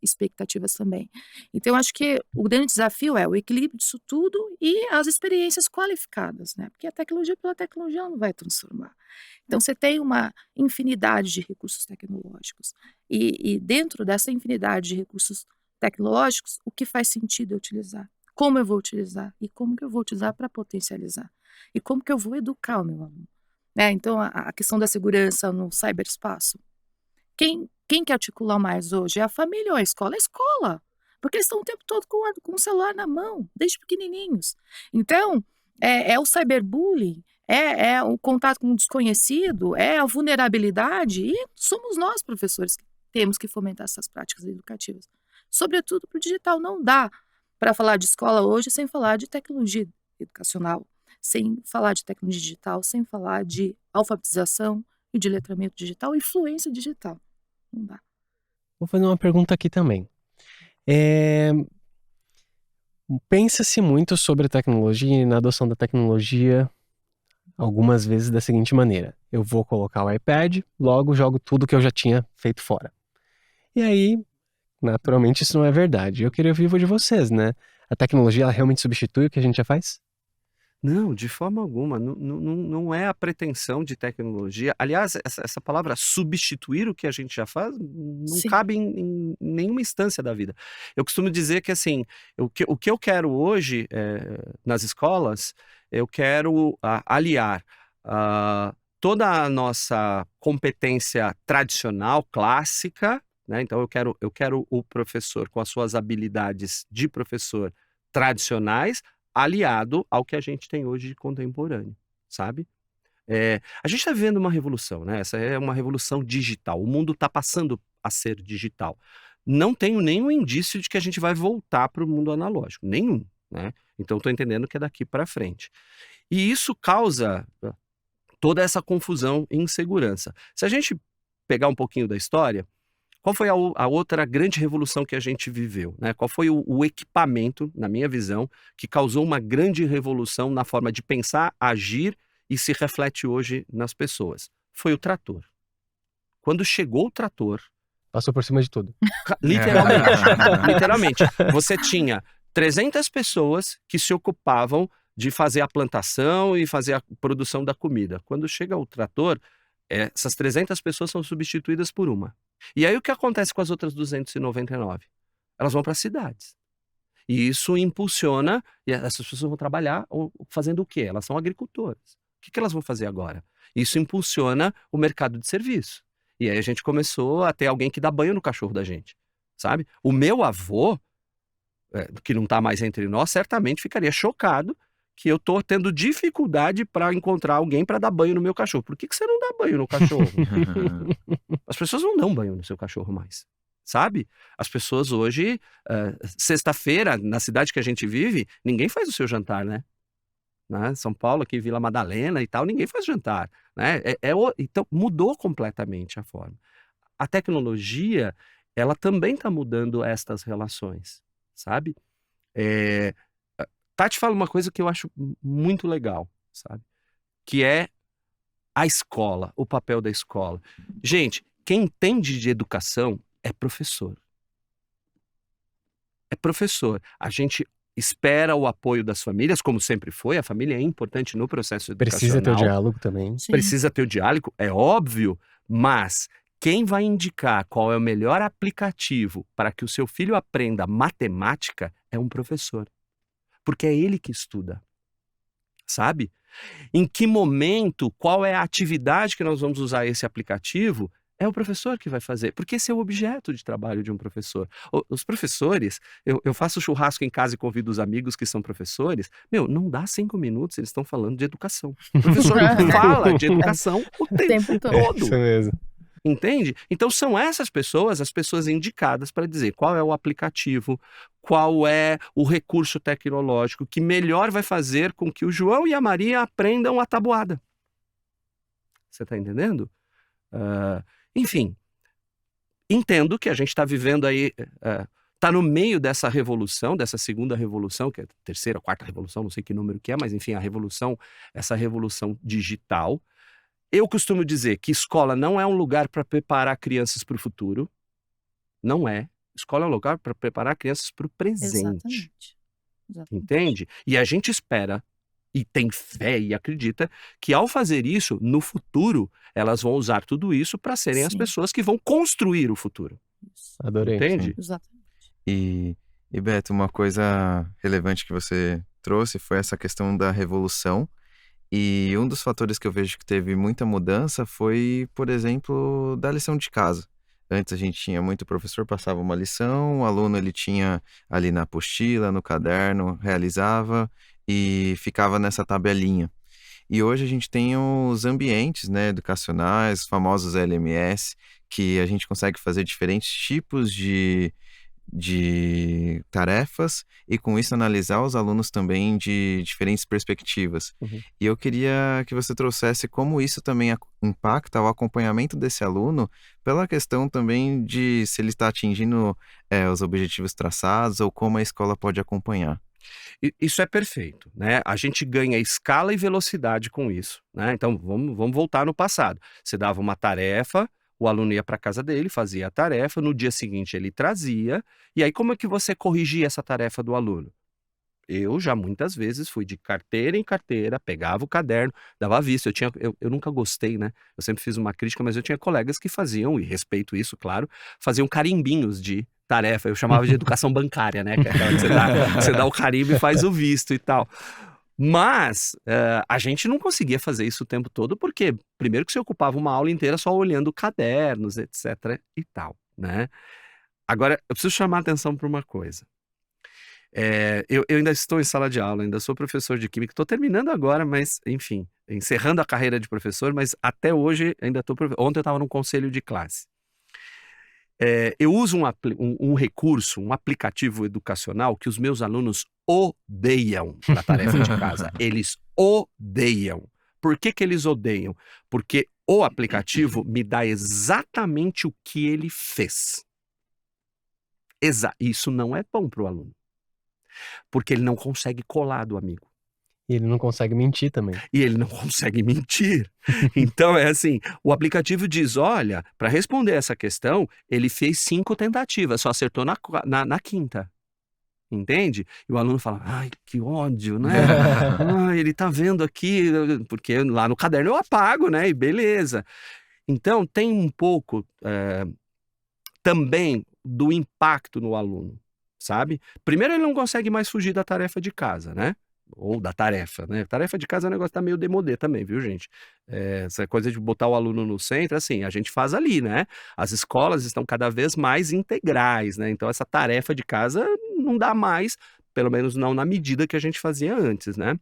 expectativas também. Então, eu acho que o grande desafio é o equilíbrio disso tudo e as experiências qualificadas, né? Porque a tecnologia pela tecnologia ela não vai transformar. Então, você tem uma infinidade de recursos tecnológicos. E dentro dessa infinidade de recursos tecnológicos, o que faz sentido é utilizar? Como eu vou utilizar? E como que eu vou utilizar para potencializar? E como que eu vou educar o meu aluno? Né? Então, a questão da segurança no cyberespaço. Quem quer articular mais hoje? É a família ou a escola? A escola. Porque eles estão o tempo todo com o celular na mão, desde pequenininhos. Então, é o cyberbullying, é o contato com o desconhecido, é a vulnerabilidade, e somos nós, professores, que temos que fomentar essas práticas educativas. Sobretudo para o digital. Não dá para falar de escola hoje sem falar de tecnologia educacional, sem falar de tecnologia digital, sem falar de alfabetização e de letramento digital e fluência digital. Não dá. Vou fazer uma pergunta aqui também. Pensa-se muito sobre tecnologia e na adoção da tecnologia algumas vezes da seguinte maneira. Eu vou colocar o iPad, logo jogo tudo que eu já tinha feito fora. E aí, naturalmente, isso não é verdade. Eu queria ouvir de vocês, né? A tecnologia, ela realmente substitui o que a gente já faz? Não, de forma alguma. Não é a pretensão de tecnologia. Aliás, essa palavra substituir o que a gente já faz não Sim. cabe em nenhuma instância da vida. Eu costumo dizer que, assim, o que eu quero hoje nas escolas, eu quero aliar toda a nossa competência tradicional, clássica, né? Então, eu quero o professor com as suas habilidades de professor tradicionais, aliado ao que a gente tem hoje de contemporâneo, sabe? A gente está vivendo uma revolução, né? Essa é uma revolução digital. O mundo está passando a ser digital. Não tenho nenhum indício de que a gente vai voltar para o mundo analógico. Nenhum, né? Então, estou entendendo que é daqui para frente. E isso causa toda essa confusão e insegurança. Se a gente pegar um pouquinho da história, qual foi a outra grande revolução que a gente viveu, né? Qual foi o equipamento, na minha visão, que causou uma grande revolução na forma de pensar, agir e se reflete hoje nas pessoas? Foi o trator. Quando chegou o trator... Passou por cima de tudo. Literalmente. Literalmente. Você tinha 300 pessoas que se ocupavam de fazer a plantação e fazer a produção da comida. Quando chega o trator, essas 300 pessoas são substituídas por uma. E aí o que acontece com as outras 299? Elas vão para as cidades. E isso impulsiona, e essas pessoas vão trabalhar fazendo o quê? Elas são agricultoras. O que elas vão fazer agora? Isso impulsiona o mercado de serviço. E aí a gente começou a ter alguém que dá banho no cachorro da gente, sabe? O meu avô, que não está mais entre nós, certamente ficaria chocado que eu estou tendo dificuldade para encontrar alguém para dar banho no meu cachorro. Por que você não dá banho no cachorro? As pessoas não dão banho no seu cachorro mais, sabe? As pessoas hoje, sexta-feira, na cidade que a gente vive, ninguém faz o seu jantar, né? São Paulo, aqui Vila Madalena e tal, ninguém faz jantar, né? Então, mudou completamente a forma. A tecnologia, ela também está mudando estas relações, sabe? Tati fala uma coisa que eu acho muito legal, sabe? Que é a escola, o papel da escola. Gente, quem entende de educação é professor. É professor. A gente espera o apoio das famílias, como sempre foi, a família é importante no processo educacional. Precisa ter o diálogo também. Sim. Precisa ter o diálogo, é óbvio, mas quem vai indicar qual é o melhor aplicativo para que o seu filho aprenda matemática é um professor. Porque é ele que estuda, sabe? Em que momento, qual é a atividade que nós vamos usar esse aplicativo, é o professor que vai fazer, porque esse é o objeto de trabalho de um professor. Os professores, eu faço churrasco em casa e convido os amigos que são professores, não dá 5 minutos, eles estão falando de educação. O professor fala de educação o tempo todo. Isso mesmo. Entende? Então são essas pessoas, as pessoas indicadas para dizer qual é o aplicativo, qual é o recurso tecnológico que melhor vai fazer com que o João e a Maria aprendam a tabuada. Você está entendendo? Enfim, entendo que a gente está vivendo aí, está no meio dessa revolução, dessa segunda revolução, que é a terceira, quarta revolução, não sei que número que é, mas enfim, essa revolução digital. Eu costumo dizer que escola não é um lugar para preparar crianças para o futuro. Não é. Escola é um lugar para preparar crianças para o presente. Exatamente. Entende? E a gente espera, e tem fé e acredita, que ao fazer isso, no futuro, elas vão usar tudo isso para serem as Sim. pessoas que vão construir o futuro. Isso. Adorei. Entende? Exatamente. E Beto, uma coisa relevante que você trouxe foi essa questão da revolução. E um dos fatores que eu vejo que teve muita mudança foi, por exemplo, da lição de casa. Antes a gente tinha muito professor, passava uma lição, o aluno ele tinha ali na apostila, no caderno, realizava e ficava nessa tabelinha. E hoje a gente tem os ambientes, né, educacionais, os famosos LMS, que a gente consegue fazer diferentes tipos de tarefas e com isso analisar os alunos também de diferentes perspectivas. Uhum. E eu queria que você trouxesse como isso também impacta o acompanhamento desse aluno pela questão também de se ele está atingindo os objetivos traçados ou como a escola pode acompanhar. Isso é perfeito, né? A gente ganha escala e velocidade com isso, né? Então vamos voltar no passado. Você dava uma tarefa, o aluno ia para a casa dele, fazia a tarefa, no dia seguinte ele trazia, e aí como é que você corrigia essa tarefa do aluno? Eu já muitas vezes fui de carteira em carteira, pegava o caderno, dava vista. Eu nunca gostei, né? Eu sempre fiz uma crítica, mas eu tinha colegas que faziam, e respeito isso, claro, faziam carimbinhos de tarefa. Eu chamava de educação bancária, né? Que é aquela que você dá o carimbo e faz o visto e tal. Mas a gente não conseguia fazer isso o tempo todo, porque primeiro que você ocupava uma aula inteira só olhando cadernos, etc. e tal, né? Agora, eu preciso chamar a atenção para uma coisa. Eu ainda estou em sala de aula, ainda sou professor de química, estou terminando agora, mas enfim, encerrando a carreira de professor, mas até hoje ainda estou... Ontem eu estava num conselho de classe. Eu uso um recurso, um aplicativo educacional que os meus alunos odeiam para tarefa de casa. Eles odeiam. Por que eles odeiam? Porque o aplicativo me dá exatamente o que ele fez. Isso não é bom para o aluno. Porque ele não consegue colar do amigo. E ele não consegue mentir também. E ele não consegue mentir. Então é assim, o aplicativo diz, olha, para responder essa questão, ele fez 5 tentativas, só acertou na quinta. entende? E o aluno fala, ai, que ódio, né? Ai, ele tá vendo aqui, porque lá no caderno eu apago, né? E beleza. Então, tem um pouco também do impacto no aluno, sabe? Primeiro, ele não consegue mais fugir da tarefa de casa, né? Ou da tarefa, né? Tarefa de casa é um negócio que tá meio demodê também, viu, gente? Essa coisa de botar o aluno no centro, assim, a gente faz ali, né? As escolas estão cada vez mais integrais, né? Então, essa tarefa de casa não dá mais, pelo menos não na medida que a gente fazia antes, né?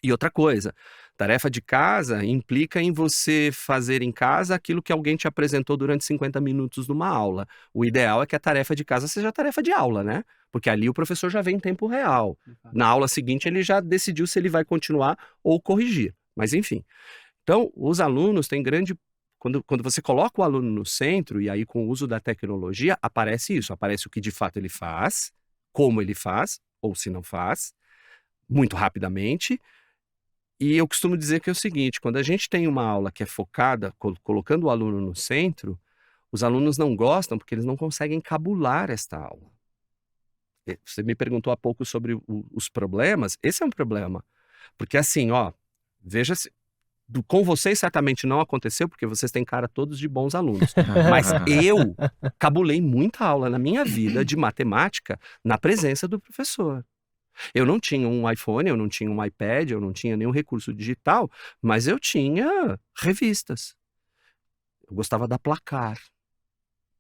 E outra coisa, tarefa de casa implica em você fazer em casa aquilo que alguém te apresentou durante 50 minutos numa aula. O ideal é que a tarefa de casa seja a tarefa de aula, né? Porque ali o professor já vem em tempo real. Na aula seguinte ele já decidiu se ele vai continuar ou corrigir. Mas enfim. Então, os alunos têm grande... Quando você coloca o aluno no centro, e aí com o uso da tecnologia, aparece isso. Aparece o que de fato ele faz, como ele faz, ou se não faz, muito rapidamente. E eu costumo dizer que é o seguinte, quando a gente tem uma aula que é focada, colocando o aluno no centro, os alunos não gostam porque eles não conseguem cabular esta aula. Você me perguntou há pouco sobre os problemas, esse é um problema. Porque assim, ó, veja se... Com vocês certamente não aconteceu, porque vocês têm cara todos de bons alunos. Mas eu cabulei muita aula na minha vida de matemática na presença do professor. Eu não tinha um iPhone, eu não tinha um iPad, eu não tinha nenhum recurso digital, mas eu tinha revistas. Eu gostava da Placar.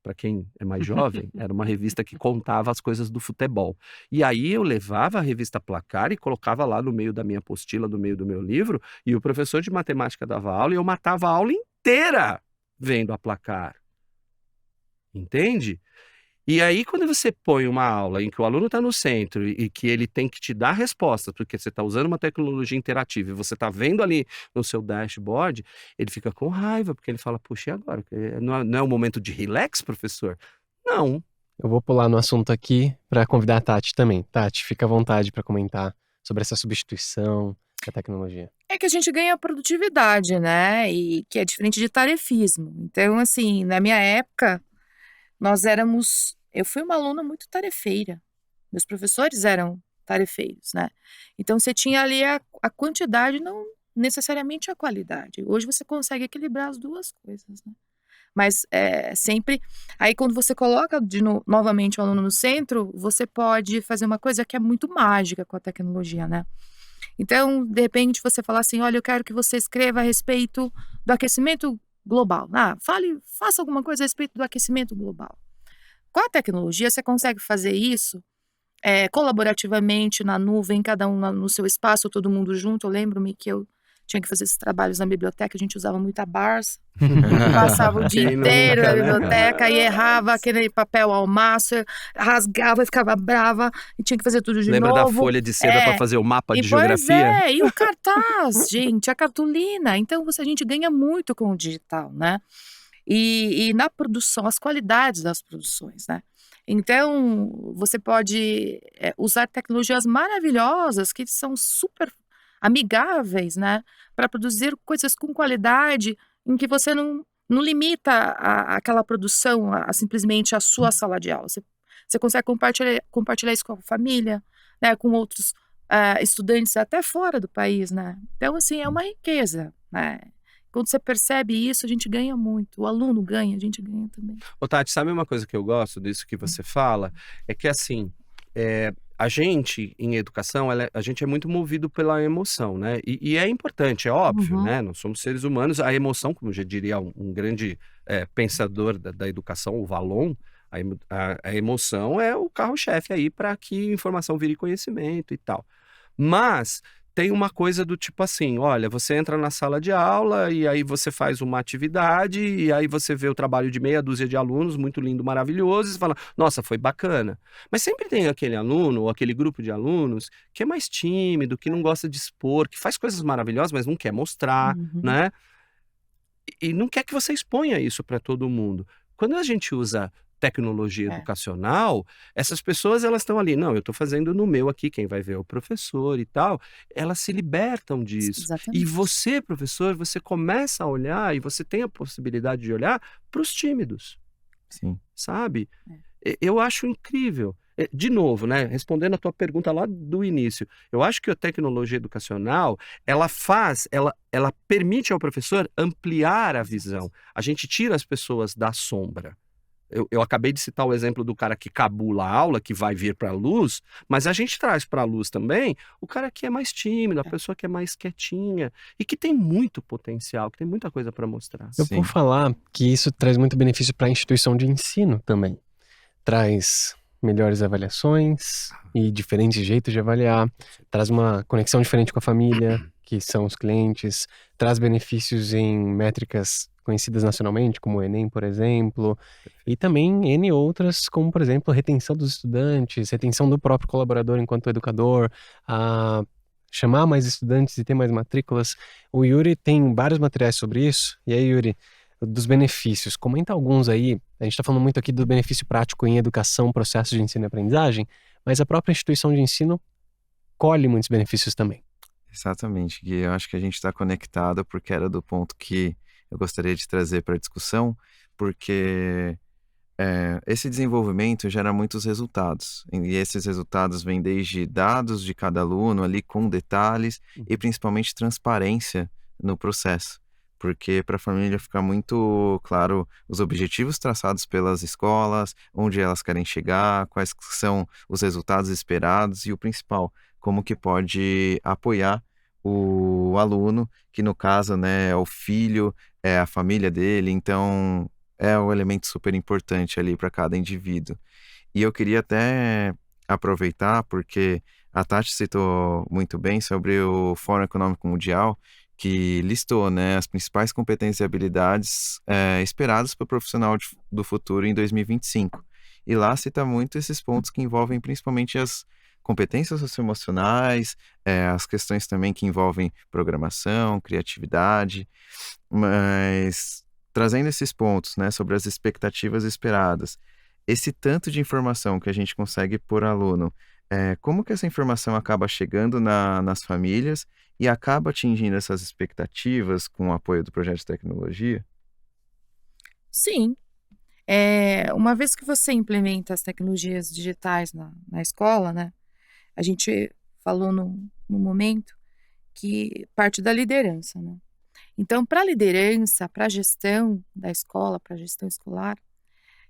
Para quem é mais jovem, era uma revista que contava as coisas do futebol. E aí eu levava a revista Placar e colocava lá no meio da minha apostila, no meio do meu livro, e o professor de matemática dava aula e eu matava a aula inteira vendo a Placar. Entende? E aí, quando você põe uma aula em que o aluno está no centro e que ele tem que te dar resposta, porque você está usando uma tecnologia interativa e você está vendo ali no seu dashboard, ele fica com raiva, porque ele fala, puxa, e agora? Não é um momento de relax, professor? Não. Eu vou pular no assunto aqui para convidar a Tati também. Tati, fica à vontade para comentar sobre essa substituição da tecnologia. É que a gente ganha produtividade, né? E que é diferente de tarefismo. Então, assim, na minha época, eu fui uma aluna muito tarefeira. Meus professores eram tarefeiros, né? Então, você tinha ali a quantidade, não necessariamente a qualidade. Hoje você consegue equilibrar as duas coisas, né? Mas sempre... Aí, quando você coloca novamente o aluno no centro, você pode fazer uma coisa que é muito mágica com a tecnologia, né? Então, de repente, você fala assim, olha, eu quero que você escreva a respeito do aquecimento global. Faça alguma coisa a respeito do aquecimento global. Com a tecnologia, você consegue fazer isso colaborativamente na nuvem, cada um no seu espaço, todo mundo junto. Eu lembro-me que eu tinha que fazer esses trabalhos na biblioteca, a gente usava muita Barça, passava o dia inteiro na biblioteca e errava aquele papel ao maço, rasgava e ficava brava e tinha que fazer tudo de novo. Lembra da folha de seda para fazer o mapa de geografia? E o cartaz, gente, a cartolina. Então, a gente ganha muito com o digital, né? E na produção, as qualidades das produções, né? Então, você pode usar tecnologias maravilhosas que são super amigáveis, né? Para produzir coisas com qualidade em que você não limita aquela produção a simplesmente a sua sala de aula. Você consegue compartilhar isso com a família, né? Com outros estudantes até fora do país, né? Então, assim, é uma riqueza, né? Quando você percebe isso, a gente ganha muito. O aluno ganha, a gente ganha também. Ô, Tati, sabe uma coisa que eu gosto disso que você fala? É que, assim, a gente, em educação, a gente é muito movido pela emoção, né? E é importante, é óbvio, né? Nós somos seres humanos. A emoção, como já diria um grande pensador da educação, o Vallon, a emoção é o carro-chefe aí para que informação vire conhecimento e tal. Mas tem uma coisa do tipo assim, olha, você entra na sala de aula e aí você faz uma atividade e aí você vê o trabalho de meia dúzia de alunos, muito lindo, maravilhoso, e você fala, nossa, foi bacana. Mas sempre tem aquele aluno ou aquele grupo de alunos que é mais tímido, que não gosta de expor, que faz coisas maravilhosas, mas não quer mostrar, né? E não quer que você exponha isso para todo mundo. Quando a gente usa tecnologia educacional, essas pessoas, elas estão ali, não, eu estou fazendo no meu aqui, quem vai ver é o professor e tal, elas se libertam disso. Exatamente. E você, professor, você começa a olhar e você tem a possibilidade de olhar para os tímidos. Sim. Sabe? Eu acho incrível. De novo, né, respondendo a tua pergunta lá do início, eu acho que a tecnologia educacional, ela permite ao professor ampliar a visão. A gente tira as pessoas da sombra. Eu acabei de citar o exemplo do cara que cabula a aula, que vai vir para a luz, mas a gente traz para a luz também o cara que é mais tímido, a pessoa que é mais quietinha e que tem muito potencial, que tem muita coisa para mostrar. Eu vou Sim. falar que isso traz muito benefício para a instituição de ensino também. Traz melhores avaliações e diferentes jeitos de avaliar, traz uma conexão diferente com a família, que são os clientes, traz benefícios em métricas conhecidas nacionalmente, como o Enem, por exemplo, e também N outras, como, por exemplo, a retenção dos estudantes, retenção do próprio colaborador enquanto educador, a chamar mais estudantes e ter mais matrículas. O Yuri tem vários materiais sobre isso. E aí, Yuri, dos benefícios, comenta alguns aí. A gente está falando muito aqui do benefício prático em educação, processo de ensino e aprendizagem, mas a própria instituição de ensino colhe muitos benefícios também. Exatamente, Gui. Eu acho que a gente está conectado porque era do ponto que eu gostaria de trazer para a discussão, porque esse desenvolvimento gera muitos resultados. E esses resultados vêm desde dados de cada aluno ali com detalhes e principalmente transparência no processo. Porque para a família ficar muito claro os objetivos traçados pelas escolas, onde elas querem chegar, quais são os resultados esperados e o principal, como que pode apoiar o aluno, que no caso, né, é o filho, é a família dele, então é um elemento super importante ali para cada indivíduo. E eu queria até aproveitar, porque a Tati citou muito bem sobre o Fórum Econômico Mundial, que listou, né, as principais competências e habilidades esperadas para o profissional do futuro em 2025. E lá cita muito esses pontos que envolvem principalmente as competências socioemocionais, as questões também que envolvem programação, criatividade, mas trazendo esses pontos, né, sobre as expectativas esperadas, esse tanto de informação que a gente consegue por aluno, como que essa informação acaba chegando nas famílias e acaba atingindo essas expectativas com o apoio do projeto de tecnologia? Sim. Uma vez que você implementa as tecnologias digitais na escola, né? A gente falou no momento que parte da liderança, né? Então, para a liderança, para a gestão da escola, para a gestão escolar,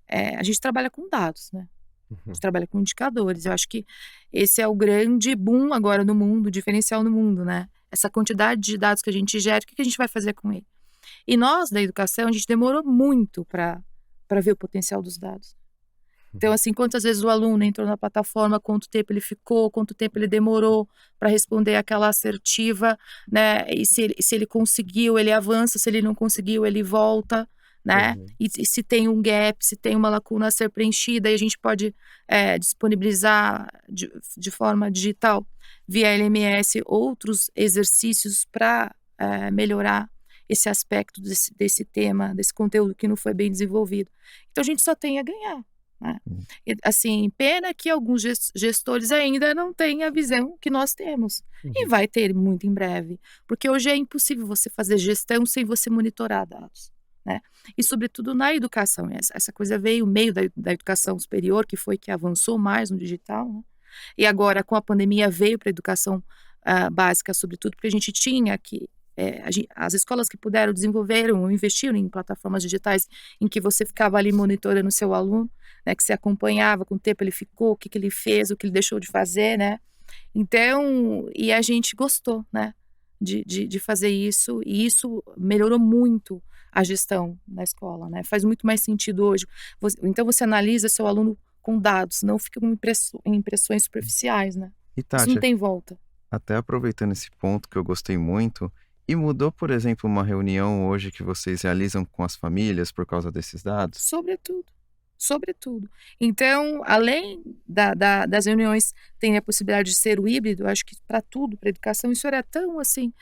a gente trabalha com dados, né? A gente trabalha com indicadores. Eu acho que esse é o grande boom agora no mundo, diferencial no mundo, né? Essa quantidade de dados que a gente gera, o que a gente vai fazer com ele? E nós, da educação, a gente demorou muito para ver o potencial dos dados. Então, assim, quantas vezes o aluno entrou na plataforma, quanto tempo ele ficou, quanto tempo ele demorou para responder aquela assertiva, né? E se ele conseguiu, ele avança, se ele não conseguiu, ele volta, né? E se tem um gap, se tem uma lacuna a ser preenchida, e a gente pode disponibilizar de forma digital, via LMS, outros exercícios para melhorar esse aspecto desse tema, desse conteúdo que não foi bem desenvolvido. Então, a gente só tem a ganhar. Né? Assim, pena que alguns gestores ainda não têm a visão que nós temos. E vai ter muito em breve. Porque hoje é impossível você fazer gestão sem você monitorar dados. Né? E sobretudo na educação. Essa coisa veio no meio da educação superior, que foi que avançou mais no digital. Né? E agora, com a pandemia, veio para a educação básica, sobretudo, porque a gente tinha que as escolas que puderam desenvolveram ou investiram em plataformas digitais em que você ficava ali monitorando o seu aluno, né, que você acompanhava com o tempo ele ficou, o que ele fez, o que ele deixou de fazer, né? Então, e a gente gostou, né, de fazer isso, e isso melhorou muito a gestão na escola, né? Faz muito mais sentido hoje. Então, você analisa seu aluno com dados, não fica com impressões superficiais, né? E Isso não Tati, tem volta. até aproveitando esse ponto que eu gostei muito, e mudou, por exemplo, uma reunião hoje que vocês realizam com as famílias por causa desses dados? Sobretudo. Então, além das reuniões terem a possibilidade de ser o híbrido, eu acho que para tudo, para educação, isso era tão assim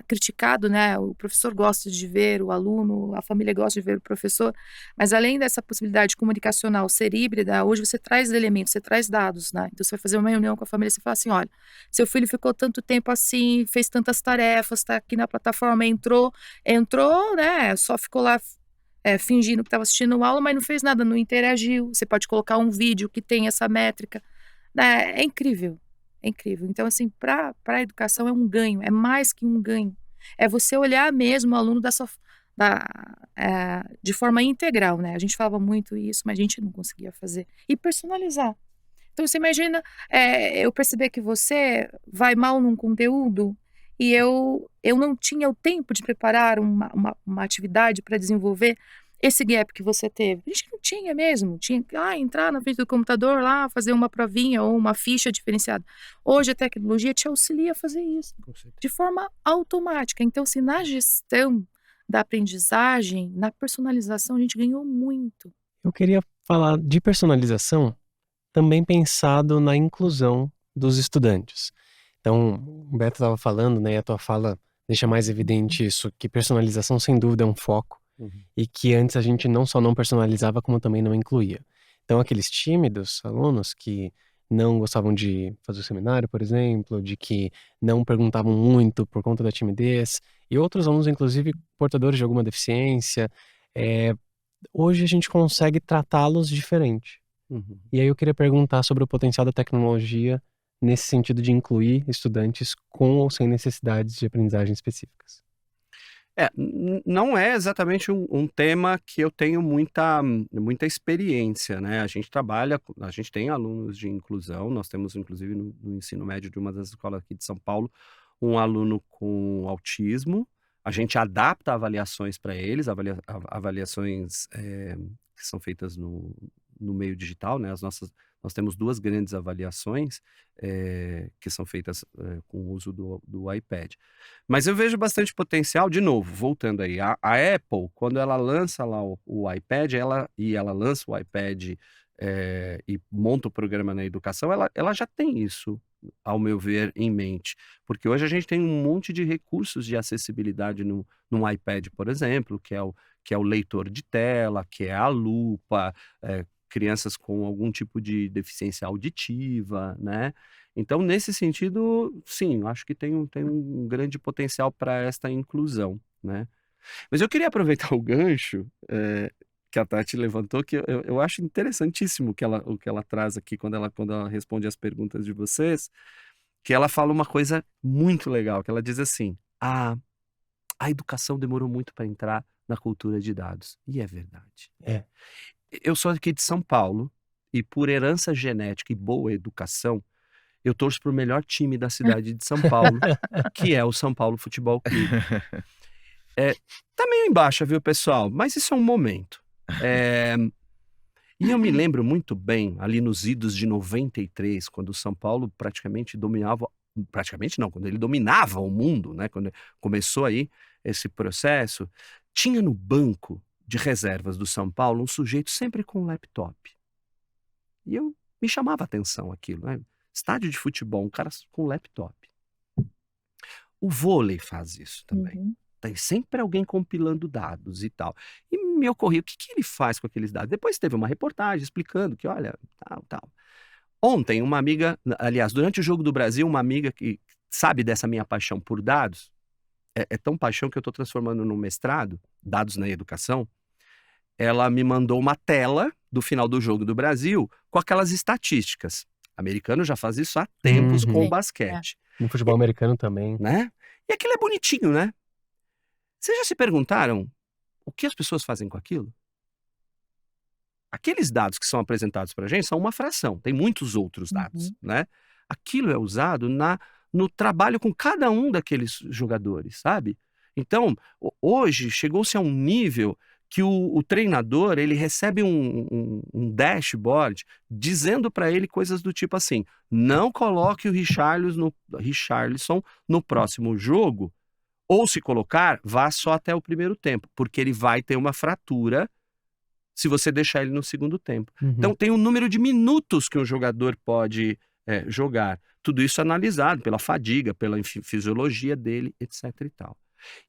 criticado, né? O professor gosta de ver o aluno, a família gosta de ver o professor, mas além dessa possibilidade comunicacional ser híbrida, hoje você traz elementos, você traz dados, né? Então, você vai fazer uma reunião com a família, você fala assim, olha, seu filho ficou tanto tempo assim, fez tantas tarefas, está aqui na plataforma, entrou, né? Só ficou lá fingindo que estava assistindo aula, mas não fez nada, não interagiu. Você pode colocar um vídeo que tem essa métrica. É incrível, é incrível. Então, assim, para a educação é um ganho, é mais que um ganho. É você olhar mesmo o aluno de forma integral, né? A gente falava muito isso, mas a gente não conseguia fazer. E personalizar. Então, você imagina eu perceber que você vai mal num conteúdo e eu não tinha o tempo de preparar uma atividade para desenvolver esse gap que você teve. A gente não tinha mesmo. Tinha que entrar na frente do computador lá, fazer uma provinha ou uma ficha diferenciada. Hoje a tecnologia te auxilia a fazer isso de forma automática. Então, se na gestão da aprendizagem, na personalização, a gente ganhou muito. Eu queria falar de personalização também pensado na inclusão dos estudantes. Então, o Beto estava falando, né, e a tua fala deixa mais evidente isso, que personalização sem dúvida é um foco, e que antes a gente não só não personalizava, como também não incluía. Então, aqueles tímidos alunos que não gostavam de fazer o seminário, por exemplo, de que não perguntavam muito por conta da timidez, e outros alunos, inclusive, portadores de alguma deficiência, hoje a gente consegue tratá-los diferente. E aí eu queria perguntar sobre o potencial da tecnologia nesse sentido de incluir estudantes com ou sem necessidades de aprendizagem específicas. Não é exatamente um tema que eu tenho muita experiência, né? A gente tem alunos de inclusão, nós temos inclusive no ensino médio de uma das escolas aqui de São Paulo, um aluno com autismo. A gente adapta avaliações para eles, avaliações que são feitas no meio digital, né? Nós temos 2 grandes avaliações que são feitas com o uso do iPad. Mas eu vejo bastante potencial, de novo, voltando aí, a Apple, quando ela lança lá o iPad, ela lança o iPad e monta o programa na educação, ela já tem isso, ao meu ver, em mente. Porque hoje a gente tem um monte de recursos de acessibilidade no iPad, por exemplo, que é o leitor de tela, que é a lupa, crianças com algum tipo de deficiência auditiva, né? Então, nesse sentido, sim, acho que tem um grande potencial para esta inclusão, né? Mas eu queria aproveitar o gancho que a Tati levantou, que eu acho interessantíssimo o que ela traz aqui quando ela responde as perguntas de vocês, que ela fala uma coisa muito legal, que ela diz assim, a educação demorou muito para entrar na cultura de dados. E é verdade. Eu sou aqui de São Paulo e por herança genética e boa educação, eu torço para o melhor time da cidade de São Paulo, que é o São Paulo Futebol Clube. Tá meio embaixo, viu, pessoal? Mas isso é um momento. E eu me lembro muito bem, ali nos idos de 93, quando o São Paulo praticamente dominava, quando ele dominava o mundo, né? Quando começou aí esse processo, tinha no banco de reservas do São Paulo um sujeito sempre com um laptop. E me chamava a atenção aquilo, né? Estádio de futebol, um cara com laptop. O vôlei faz isso também. Tem sempre alguém compilando dados e tal. E me ocorria, o que ele faz com aqueles dados? Depois teve uma reportagem explicando que, olha, tal. Ontem, uma amiga, aliás, durante o Jogo do Brasil, uma amiga que sabe dessa minha paixão por dados, é tão paixão que eu estou transformando num mestrado, dados na educação, ela me mandou uma tela do final do Jogo do Brasil com aquelas estatísticas. O americano já faz isso há tempos com o basquete. No futebol americano também. Né? E aquilo é bonitinho, né? Vocês já se perguntaram o que as pessoas fazem com aquilo? Aqueles dados que são apresentados para a gente são uma fração, tem muitos outros dados, né? Aquilo é usado no trabalho com cada um daqueles jogadores, sabe? Então, hoje chegou-se a um nível que o treinador ele recebe um dashboard dizendo para ele coisas do tipo assim, não coloque o Richarlison no próximo jogo, ou se colocar, vá só até o primeiro tempo, porque ele vai ter uma fratura se você deixar ele no segundo tempo. Então tem um número de minutos que um jogador pode jogar. Tudo isso analisado pela fadiga, pela fisiologia dele, etc. e tal.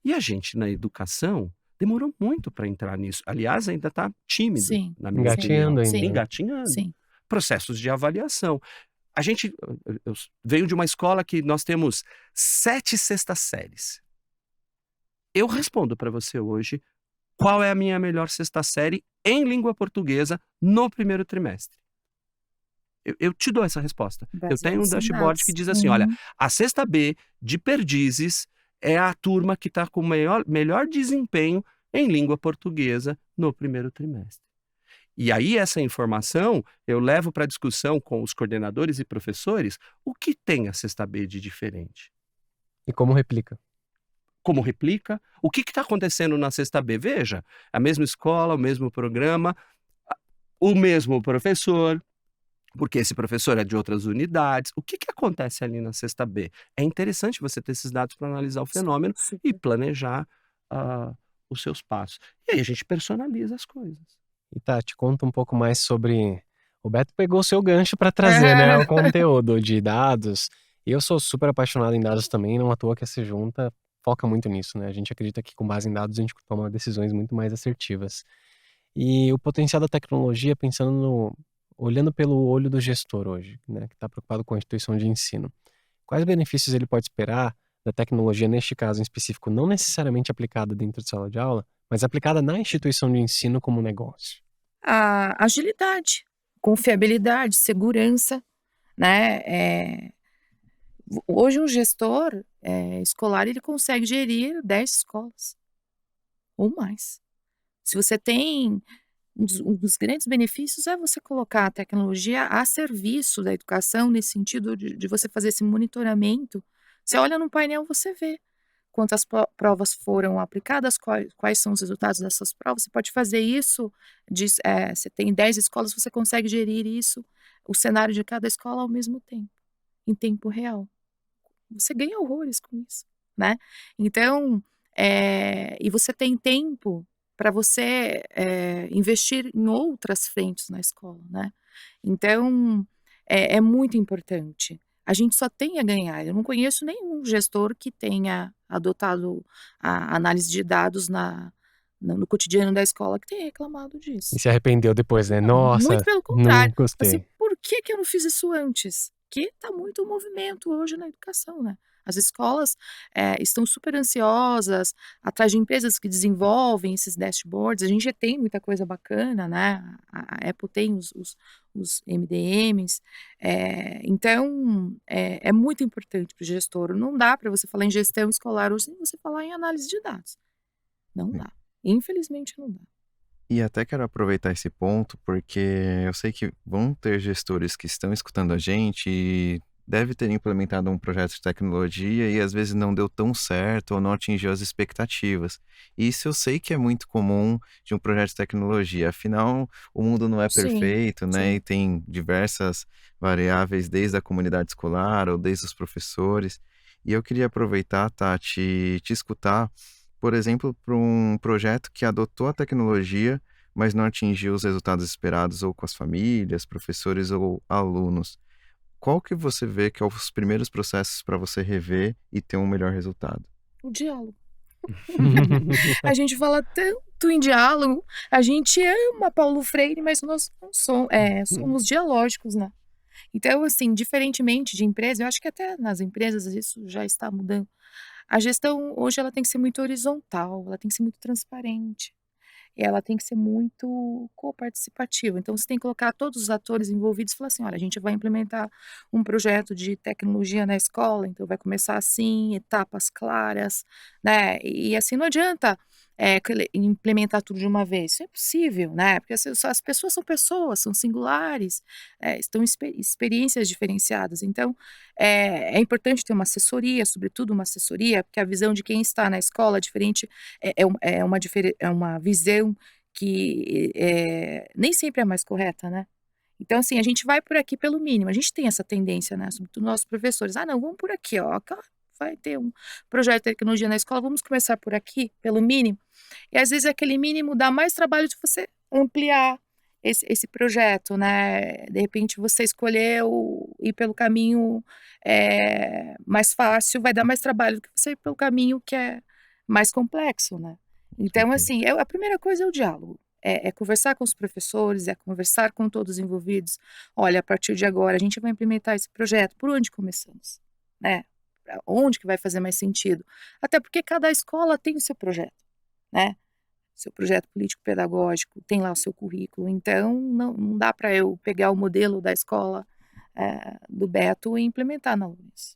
E a gente, na educação, demorou muito para entrar nisso. Aliás, ainda está tímido, na minha opinião. Engatinhando. Sim. Processos de avaliação. Eu venho de uma escola que nós temos 7 sextas séries. Eu respondo para você hoje qual é a minha melhor sexta série em língua portuguesa no primeiro trimestre. Eu te dou essa resposta. Eu tenho um Baseados em dashboard que dados. diz assim, olha, Uhum. a sexta B de Perdizes é a turma que está com o melhor desempenho em língua portuguesa no primeiro trimestre. E aí essa informação eu levo para discussão com os coordenadores e professores o que tem a sexta B de diferente. E como replica? Como replica, o que está acontecendo na sexta B? Veja, a mesma escola, o mesmo programa, o mesmo professor, porque esse professor é de outras unidades. O que acontece ali na sexta B? É interessante você ter esses dados para analisar o fenômeno e Super. planejar os seus passos. E aí a gente personaliza as coisas. E Tati, conta um pouco mais sobre... O Beto pegou o seu gancho para trazer, né, o conteúdo de dados. E eu sou super apaixonado em dados também, não à toa que a Sejunta foca muito nisso, né? A gente acredita que com base em dados a gente toma decisões muito mais assertivas. E o potencial da tecnologia, olhando pelo olho do gestor hoje, né, que está preocupado com a instituição de ensino. Quais benefícios ele pode esperar da tecnologia, neste caso em específico, não necessariamente aplicada dentro de sala de aula, mas aplicada na instituição de ensino como negócio? A agilidade, confiabilidade, segurança, né? Hoje um gestor escolar ele consegue gerir 10 escolas ou mais. Se você tem um dos grandes benefícios é você colocar a tecnologia a serviço da educação, nesse sentido de você fazer esse monitoramento. Você olha no painel, você vê quantas provas foram aplicadas, quais são os resultados dessas provas. Você pode fazer isso, você tem 10 escolas, você consegue gerir isso, o cenário de cada escola ao mesmo tempo, em tempo real. Você ganha horrores com isso, né? Então, e você tem tempo para você investir em outras frentes na escola, né? Então, é muito importante. A gente só tem a ganhar. Eu não conheço nenhum gestor que tenha adotado a análise de dados no cotidiano da escola que tenha reclamado disso. E se arrependeu depois, né? Não, muito Nossa, pelo não contrário. Assim, gostei. por que eu não fiz isso antes? Que está muito movimento hoje na educação, né? As escolas estão super ansiosas, atrás de empresas que desenvolvem esses dashboards. A gente já tem muita coisa bacana, né? A Apple tem os MDMs. Então, é muito importante para o gestor. Não dá para você falar em gestão escolar hoje sem você falar em análise de dados. Não dá. Infelizmente, não dá. E até quero aproveitar esse ponto, porque eu sei que vão ter gestores que estão escutando a gente e deve ter implementado um projeto de tecnologia e às vezes não deu tão certo ou não atingiu as expectativas. E isso eu sei que é muito comum de um projeto de tecnologia. Afinal, o mundo não é Sim, perfeito, né? E sim. tem diversas variáveis, desde a comunidade escolar ou desde os professores. E eu queria aproveitar, Tati, e te escutar, por exemplo, para um projeto que adotou a tecnologia, mas não atingiu os resultados esperados ou com as famílias, professores ou alunos. Qual que você vê que é os primeiros processos para você rever e ter um melhor resultado? O diálogo. A gente fala tanto em diálogo, a gente ama Paulo Freire, mas nós não somos dialógicos, né? Então, assim, diferentemente de empresa, eu acho que até nas empresas isso já está mudando. A gestão hoje ela tem que ser muito horizontal, ela tem que ser muito transparente, e ela tem que ser muito coparticipativa. Então, você tem que colocar todos os atores envolvidos e falar assim: olha, a gente vai implementar um projeto de tecnologia na escola, então vai começar assim, etapas claras, né? E assim não adianta implementar tudo de uma vez. Isso é impossível, né? Porque as pessoas, são singulares, estão experiências diferenciadas. Então, é importante ter uma assessoria, sobretudo uma assessoria, porque a visão de quem está na escola é diferente, é uma visão que nem sempre é a mais correta, né? Então, assim, a gente vai por aqui pelo mínimo. A gente tem essa tendência, né? Sobretudo nossos professores. Ah, não, vamos por aqui, ó. Vai ter um projeto de tecnologia na escola, vamos começar por aqui, pelo mínimo. E às vezes aquele mínimo dá mais trabalho de você ampliar esse projeto, né? De repente você escolheu ir pelo caminho mais fácil, vai dar mais trabalho do que você ir pelo caminho que é mais complexo, né? Então, Certeza. assim, a primeira coisa é o diálogo. É conversar com os professores, é conversar com todos os envolvidos. Olha, a partir de agora a gente vai implementar esse projeto. Por onde começamos? Né? Onde que vai fazer mais sentido? Até porque cada escola tem o seu projeto, né? seu projeto político-pedagógico, tem lá o seu currículo. Então, não dá para eu pegar o modelo da escola do Beto e implementar na UNES.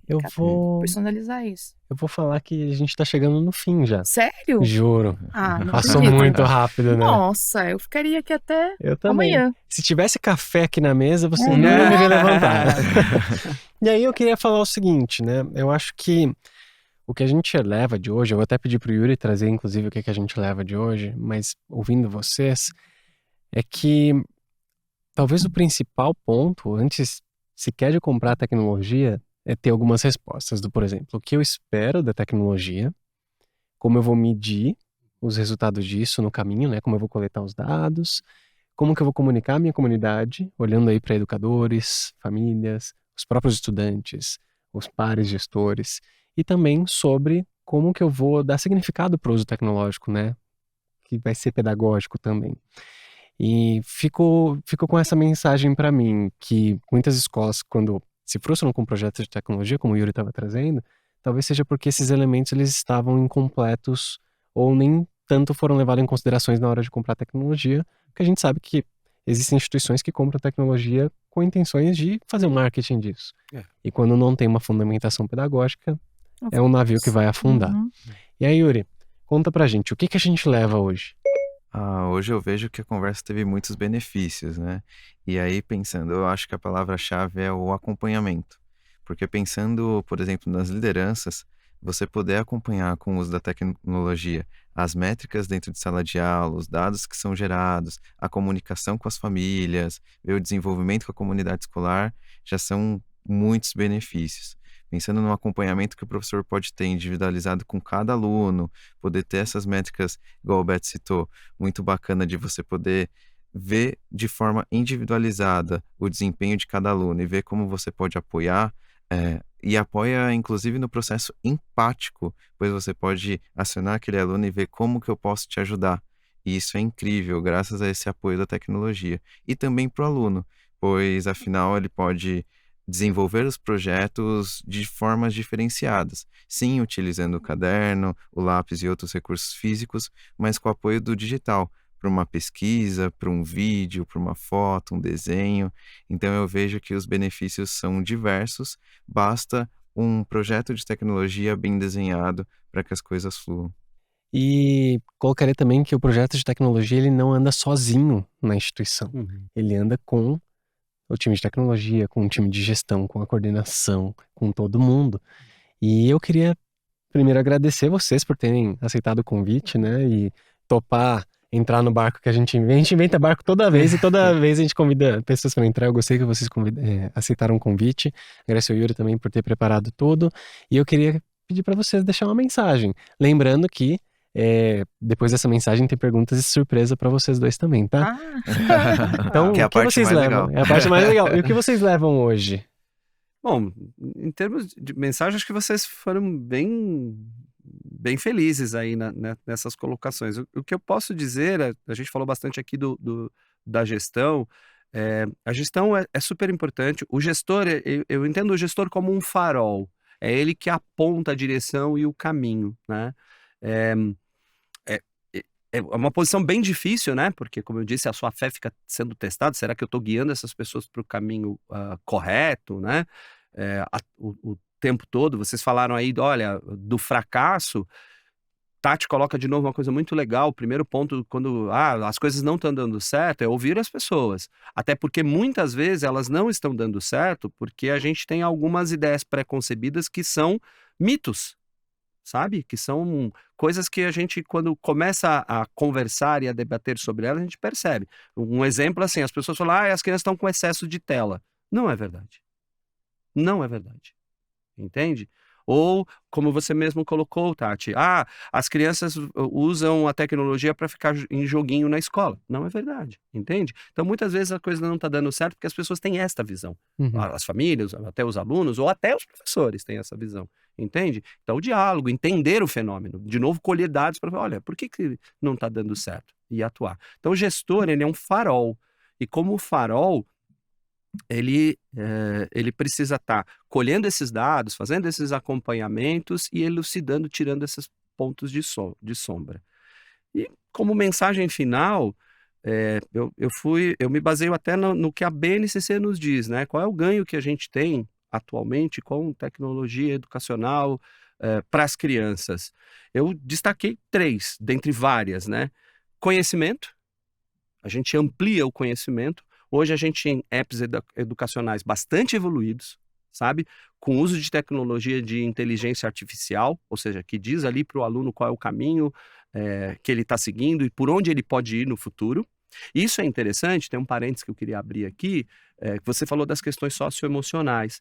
Eu vou Personalizar isso. falar que a gente tá chegando no fim já. Sério? Juro. Ah, não Passou acredito. muito rápido, né? Nossa, eu ficaria aqui até Eu também. amanhã. Se tivesse café aqui na mesa, você não Uhum. ia me levantar. E aí eu queria falar o seguinte, né? Eu acho que o que a gente leva de hoje, eu vou até pedir pro Yuri trazer, inclusive, o que a gente leva de hoje, mas ouvindo vocês, é que talvez o principal ponto, antes sequer de comprar a tecnologia, é ter algumas respostas do, por exemplo, o que eu espero da tecnologia, como eu vou medir os resultados disso no caminho, né? Como eu vou coletar os dados, como que eu vou comunicar a minha comunidade, olhando aí para educadores, famílias, os próprios estudantes, os pares gestores, e também sobre como que eu vou dar significado para o uso tecnológico, né? Que vai ser pedagógico também. E ficou com essa mensagem para mim, que muitas escolas, quando se frustram com projetos de tecnologia, como o Yuri estava trazendo, talvez seja porque esses elementos eles estavam incompletos ou nem tanto foram levados em considerações na hora de comprar tecnologia, porque a gente sabe que existem instituições que compram tecnologia com intenções de fazer um marketing disso. E quando não tem uma fundamentação pedagógica, é um navio que vai afundar. Uhum. E aí, Yuri, conta pra gente, o que a gente leva hoje? Hoje eu vejo que a conversa teve muitos benefícios, né? E aí, pensando, eu acho que a palavra-chave é o acompanhamento. Porque pensando, por exemplo, nas lideranças, você poder acompanhar com o uso da tecnologia as métricas dentro de sala de aula, os dados que são gerados, a comunicação com as famílias, ver o desenvolvimento com a comunidade escolar, já são muitos benefícios. Pensando no acompanhamento que o professor pode ter individualizado com cada aluno, poder ter essas métricas, igual o Beto citou, muito bacana de você poder ver de forma individualizada o desempenho de cada aluno e ver como você pode apoiar, e apoia inclusive no processo empático, pois você pode acionar aquele aluno e ver como que eu posso te ajudar. E isso é incrível, graças a esse apoio da tecnologia. E também para o aluno, pois afinal ele pode desenvolver os projetos de formas diferenciadas, sim, utilizando o caderno, o lápis e outros recursos físicos, mas com o apoio do digital, para uma pesquisa, para um vídeo, para uma foto, um desenho. Então eu vejo que os benefícios são diversos, basta um projeto de tecnologia bem desenhado para que as coisas fluam. E colocaria também que o projeto de tecnologia ele não anda sozinho na instituição. Uhum. Ele anda com o time de tecnologia, com o time de gestão, com a coordenação, com todo mundo. E eu queria primeiro agradecer vocês por terem aceitado o convite, né? E topar entrar no barco que a gente inventa barco toda vez e toda vez a gente convida pessoas para entrar. Eu gostei que vocês aceitaram o convite. Agradeço ao Yuri também por ter preparado tudo. E eu queria pedir para vocês deixar uma mensagem. Lembrando que depois dessa mensagem tem perguntas de surpresa para vocês dois também, tá? Então, Que é a o que parte vocês mais levam? legal. É a parte mais legal. E o que vocês levam hoje? Bom, em termos de mensagem, acho que vocês foram bem felizes aí nessas colocações. O que eu posso dizer, a gente falou bastante aqui da gestão, a gestão é super importante. O gestor, eu entendo o gestor como um farol, é ele que aponta a direção e o caminho, né? É uma posição bem difícil, né? Porque, como eu disse, a sua fé fica sendo testada. Será que eu estou guiando essas pessoas para o caminho correto, né? O tempo todo. Vocês falaram aí, olha, do fracasso. Tati coloca de novo uma coisa muito legal. O primeiro ponto, quando as coisas não estão dando certo, é ouvir as pessoas. Até porque muitas vezes elas não estão dando certo porque a gente tem algumas ideias pré-concebidas que são mitos, sabe? Que são coisas que a gente, quando começa a conversar e a debater sobre elas, a gente percebe. Um exemplo assim, as pessoas falam, as crianças estão com excesso de tela. Não é verdade. Não é verdade. Entende? Ou, como você mesmo colocou, Tati, as crianças usam a tecnologia para ficar em joguinho na escola. Não é verdade, entende? Então, muitas vezes a coisa não está dando certo porque as pessoas têm esta visão. As famílias, até os alunos, ou até os professores têm essa visão, entende? Então, o diálogo, entender o fenômeno, de novo, colher dados para falar, olha, por que não está dando certo? E atuar. Então, o gestor, ele é um farol. E como farol, ele precisa estar colhendo esses dados, fazendo esses acompanhamentos e elucidando, tirando esses pontos de sombra. E como mensagem final, eu me baseio até no que a BNCC nos diz, né? Qual é o ganho que a gente tem atualmente com tecnologia educacional para as crianças? Eu destaquei 3, dentre várias, né? Conhecimento, a gente amplia o conhecimento. Hoje a gente tem apps educacionais bastante evoluídos, sabe? Com uso de tecnologia de inteligência artificial, ou seja, que diz ali para o aluno qual é o caminho que ele está seguindo e por onde ele pode ir no futuro. Isso é interessante, tem um parênteses que eu queria abrir aqui, que você falou das questões socioemocionais.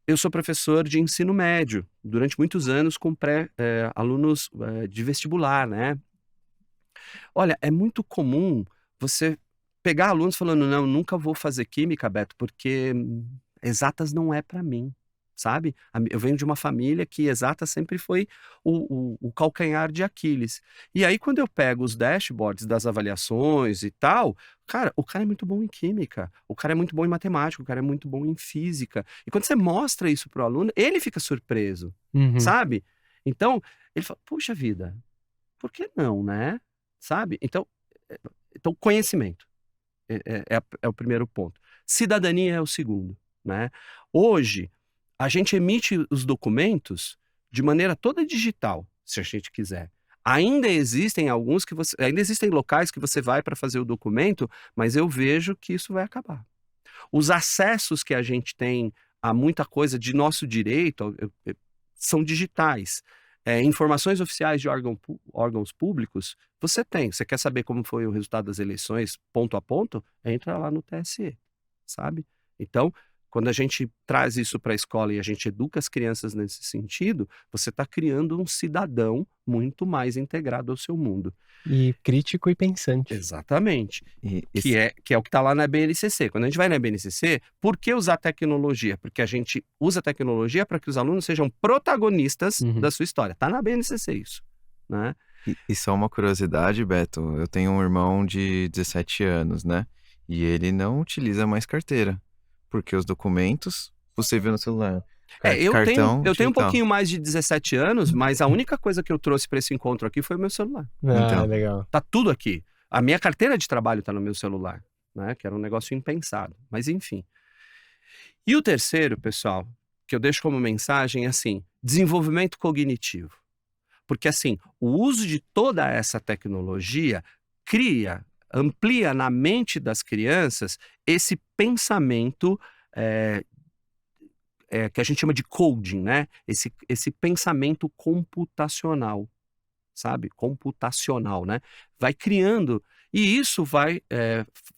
Eu sou professor de ensino médio, durante muitos anos com alunos de vestibular, né? Olha, é muito comum você pegar alunos falando: "Não, nunca vou fazer química, Beto, porque exatas não é para mim", sabe. Eu venho de uma família que exatas sempre foi o calcanhar de Aquiles. E aí quando eu pego os dashboards das avaliações e tal, cara, o cara é muito bom em química, o cara é muito bom em matemática, o cara é muito bom em física. E quando você mostra isso para o aluno, ele fica surpreso, Uhum. sabe. Então, ele fala: "Puxa vida, por que não, né?" Sabe? Eh, então conhecimento é o primeiro ponto. Cidadania é o segundo, né? Hoje, a gente emite os documentos de maneira toda digital, se a gente quiser. Ainda existem locais que você vai para fazer o documento, mas eu vejo que isso vai acabar. Os acessos que a gente tem a muita coisa de nosso direito são digitais. Informações oficiais de órgãos públicos, você tem. Você quer saber como foi o resultado das eleições ponto a ponto? Entra lá no TSE, sabe? Então, quando a gente traz isso para a escola e a gente educa as crianças nesse sentido, você está criando um cidadão muito mais integrado ao seu mundo. E crítico e pensante. Exatamente. E Que é o que está lá na BNCC. Quando a gente vai na BNCC, por que usar tecnologia? Porque a gente usa tecnologia para que os alunos sejam protagonistas Uhum. da sua história. Está na BNCC isso, né? e só uma curiosidade, Beto, eu tenho um irmão de 17 anos, né? E ele não utiliza mais carteira, porque os documentos você vê no celular. Cartão Eu tenho um digital. pouquinho mais de 17 anos, mas a única coisa que eu trouxe para esse encontro aqui foi o meu celular. Ah, Então, legal. Tá tudo aqui. A minha carteira de trabalho está no meu celular, né? Que era um negócio impensado. Mas enfim. E o terceiro, pessoal, que eu deixo como mensagem é assim: desenvolvimento cognitivo. Porque assim, o uso de toda essa tecnologia amplia na mente das crianças esse pensamento eh, que a gente chama de coding, né? Esse pensamento computacional, sabe? Computacional, né? Vai criando, e isso vai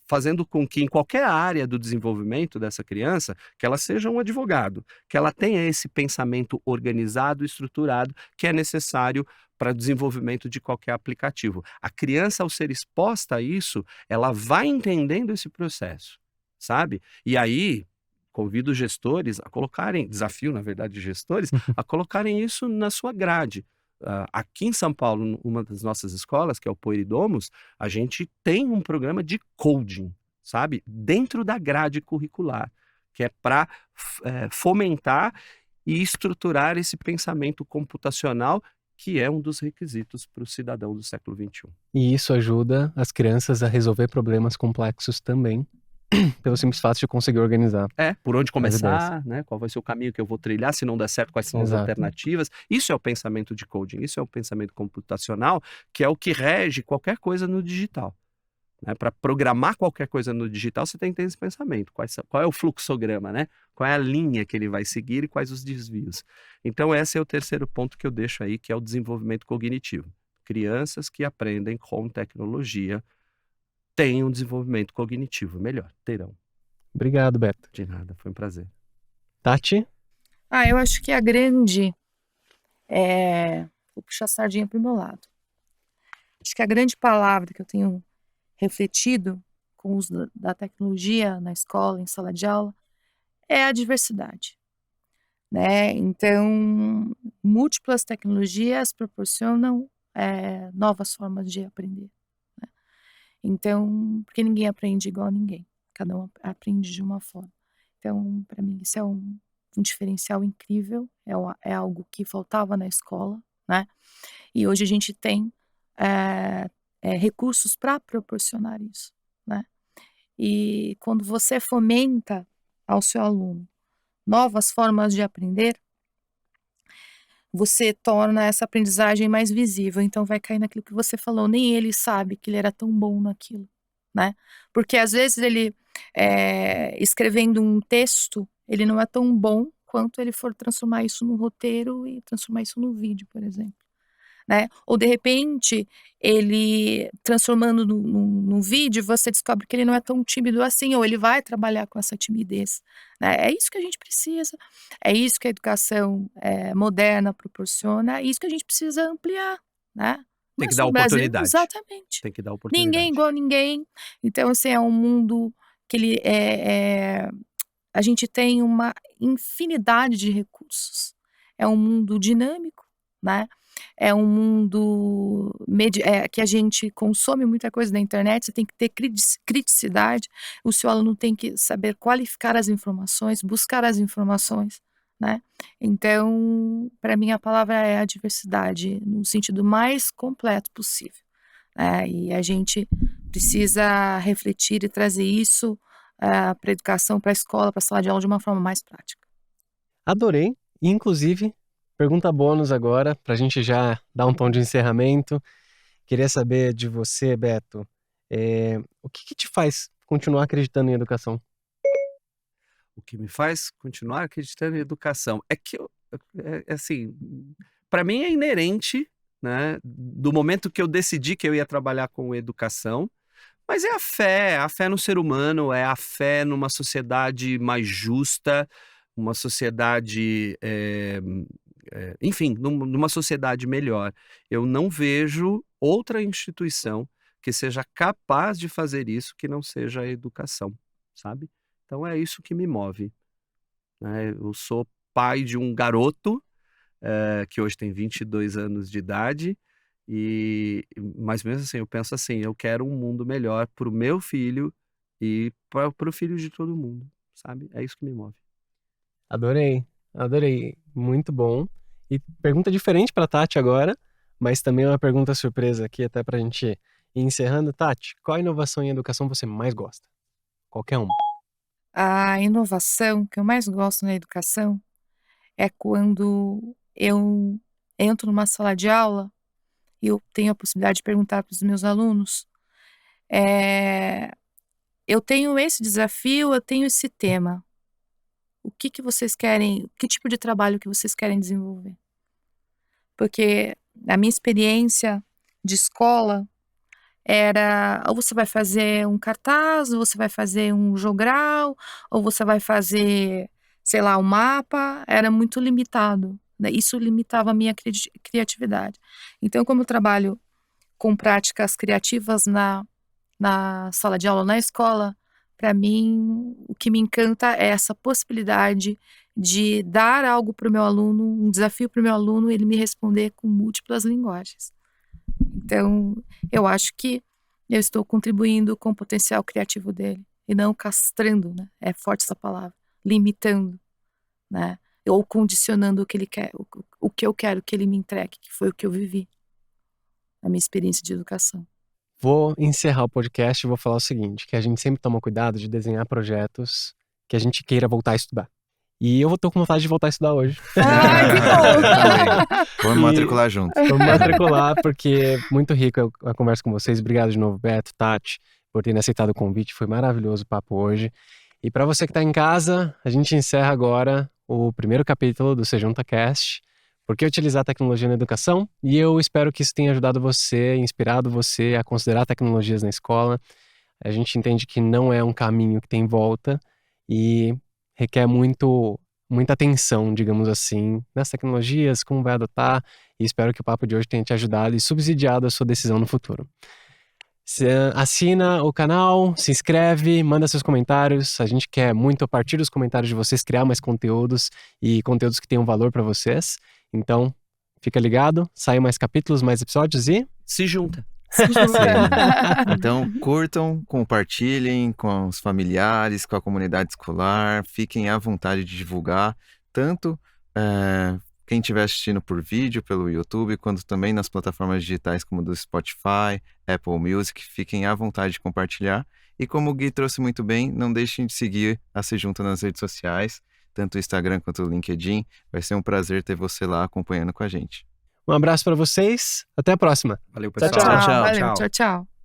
fazendo com que em qualquer área do desenvolvimento dessa criança, que ela seja um advogado, que ela tenha esse pensamento organizado e estruturado que é necessário para o desenvolvimento de qualquer aplicativo. A criança, ao ser exposta a isso, ela vai entendendo esse processo, sabe? E aí, convido os gestores a colocarem, desafio, na verdade, os gestores, a colocarem isso na sua grade. Aqui em São Paulo, uma das nossas escolas, que é o Poeridomos, a gente tem um programa de coding, sabe? Dentro da grade curricular, que é para fomentar e estruturar esse pensamento computacional, que é um dos requisitos para o cidadão do século XXI. E isso ajuda as crianças a resolver problemas complexos também, pelo simples fato de conseguir organizar Por onde as ideias. começar, né? Qual vai ser o caminho que eu vou trilhar? Se não der certo, quais são as Exato. alternativas? Isso é o pensamento de coding, isso é o pensamento computacional, que é o que rege qualquer coisa no digital, né? Para programar qualquer coisa no digital, você tem que ter esse pensamento. Qual é o fluxograma, né? Qual é a linha que ele vai seguir e quais os desvios? Então, esse é o terceiro ponto que eu deixo aí, que é o desenvolvimento cognitivo. Crianças que aprendem com tecnologia têm um desenvolvimento cognitivo melhor. Terão. Obrigado, Beto. De nada, foi um prazer. Tati? Eu acho que a grande. Vou puxar a sardinha para o meu lado. Acho que a grande palavra que eu tenho refletido com o uso da tecnologia na escola, em sala de aula, é a diversidade, né? Então, múltiplas tecnologias proporcionam novas formas de aprender, né? Então, porque ninguém aprende igual a ninguém, cada um aprende de uma forma. Então, para mim, isso é um diferencial incrível, algo que faltava na escola, né? E hoje a gente tem recursos para proporcionar isso, né? E quando você fomenta ao seu aluno novas formas de aprender, você torna essa aprendizagem mais visível. Então vai cair naquilo que você falou, nem ele sabe que ele era tão bom naquilo, né? Porque às vezes ele, escrevendo um texto, ele não é tão bom quanto ele for transformar isso num roteiro e transformar isso num vídeo, por exemplo, né? Ou de repente, ele transformando num vídeo, você descobre que ele não é tão tímido assim, ou ele vai trabalhar com essa timidez, né? É isso que a gente precisa, é isso que a educação moderna proporciona, é isso que a gente precisa ampliar, né? Não Tem é que só dar no Brasil, oportunidade. exatamente. Tem que dar Ninguém oportunidade. igual ninguém. Então, assim, é um mundo que ele a gente tem uma infinidade de recursos. É um mundo dinâmico, né? É um mundo que a gente consome muita coisa na internet, você tem que ter criticidade, o seu aluno tem que saber qualificar as informações, buscar as informações, né? Então, para mim, a palavra é a diversidade, no sentido mais completo possível, né? E a gente precisa refletir e trazer isso para a educação, para a escola, para a sala de aula de uma forma mais prática. Adorei. Inclusive, pergunta bônus agora, para a gente já dar um tom de encerramento. Queria saber de você, Beto, o que te faz continuar acreditando em educação? O que me faz continuar acreditando em educação é que assim, para mim é inerente, né, do momento que eu decidi que eu ia trabalhar com educação, mas é a fé no ser humano, é a fé numa sociedade mais justa, uma sociedade, enfim, numa sociedade melhor. Eu não vejo outra instituição que seja capaz de fazer isso que não seja a educação, sabe? Então é isso que me move, né? Eu sou pai de um garoto que hoje tem 22 anos de idade, mas mesmo assim, eu penso assim, eu quero um mundo melhor para o meu filho e para o filho de todo mundo, sabe? É isso que me move. Adorei, adorei. Muito bom. E pergunta diferente para Tati agora, mas também uma pergunta surpresa aqui, até para a gente ir encerrando. Tati, qual inovação em educação você mais gosta? Qualquer uma. A inovação que eu mais gosto na educação é quando eu entro numa sala de aula e eu tenho a possibilidade de perguntar para os meus alunos, eu tenho esse desafio, eu tenho esse tema. O que vocês querem, que tipo de trabalho que vocês querem desenvolver? Porque a minha experiência de escola era, ou você vai fazer um cartaz, ou você vai fazer um jogral, ou você vai fazer, sei lá, um mapa, era muito limitado, né? Isso limitava a minha criatividade. Então, como eu trabalho com práticas criativas na sala de aula, na escola, para mim, o que me encanta é essa possibilidade de dar algo para o meu aluno, um desafio para o meu aluno, e ele me responder com múltiplas linguagens. Então, eu acho que eu estou contribuindo com o potencial criativo dele, e não castrando, né? É forte essa palavra, limitando, né? Ou condicionando o que ele quer, o que eu quero que ele me entregue, que foi o que eu vivi na minha experiência de educação. Vou encerrar o podcast e vou falar o seguinte, que a gente sempre toma cuidado de desenhar projetos que a gente queira voltar a estudar. E eu tô com vontade de voltar a estudar hoje. Ai, que bom! Vamos matricular junto. Vamos matricular, porque é muito rico a conversa com vocês. Obrigado de novo, Beto, Tati, por terem aceitado o convite. Foi maravilhoso o papo hoje. E para você que tá em casa, a gente encerra agora o primeiro capítulo do SeJuntaCast. Por que utilizar a tecnologia na educação? E eu espero que isso tenha ajudado você, inspirado você a considerar tecnologias na escola. A gente entende que não é um caminho que tem volta e requer muita atenção, digamos assim, nas tecnologias, como vai adotar, e espero que o papo de hoje tenha te ajudado e subsidiado a sua decisão no futuro. Assina o canal, se inscreve, manda seus comentários. A gente quer muito, a partir dos comentários de vocês, criar mais conteúdos e conteúdos que tenham valor para vocês. Então, fica ligado, saem mais capítulos, mais episódios e... Se junta. Então, curtam, compartilhem com os familiares, com a comunidade escolar. Fiquem à vontade de divulgar, tanto quem estiver assistindo por vídeo pelo YouTube, quanto também nas plataformas digitais como do Spotify, Apple Music, fiquem à vontade de compartilhar. E como o Gui trouxe muito bem, não deixem de seguir a Sejunta nas redes sociais, tanto o Instagram quanto o LinkedIn. Vai ser um prazer ter você lá acompanhando com a gente. Um abraço para vocês, até a próxima. Valeu, Tchau, pessoal. tchau. Valeu, tchau, tchau.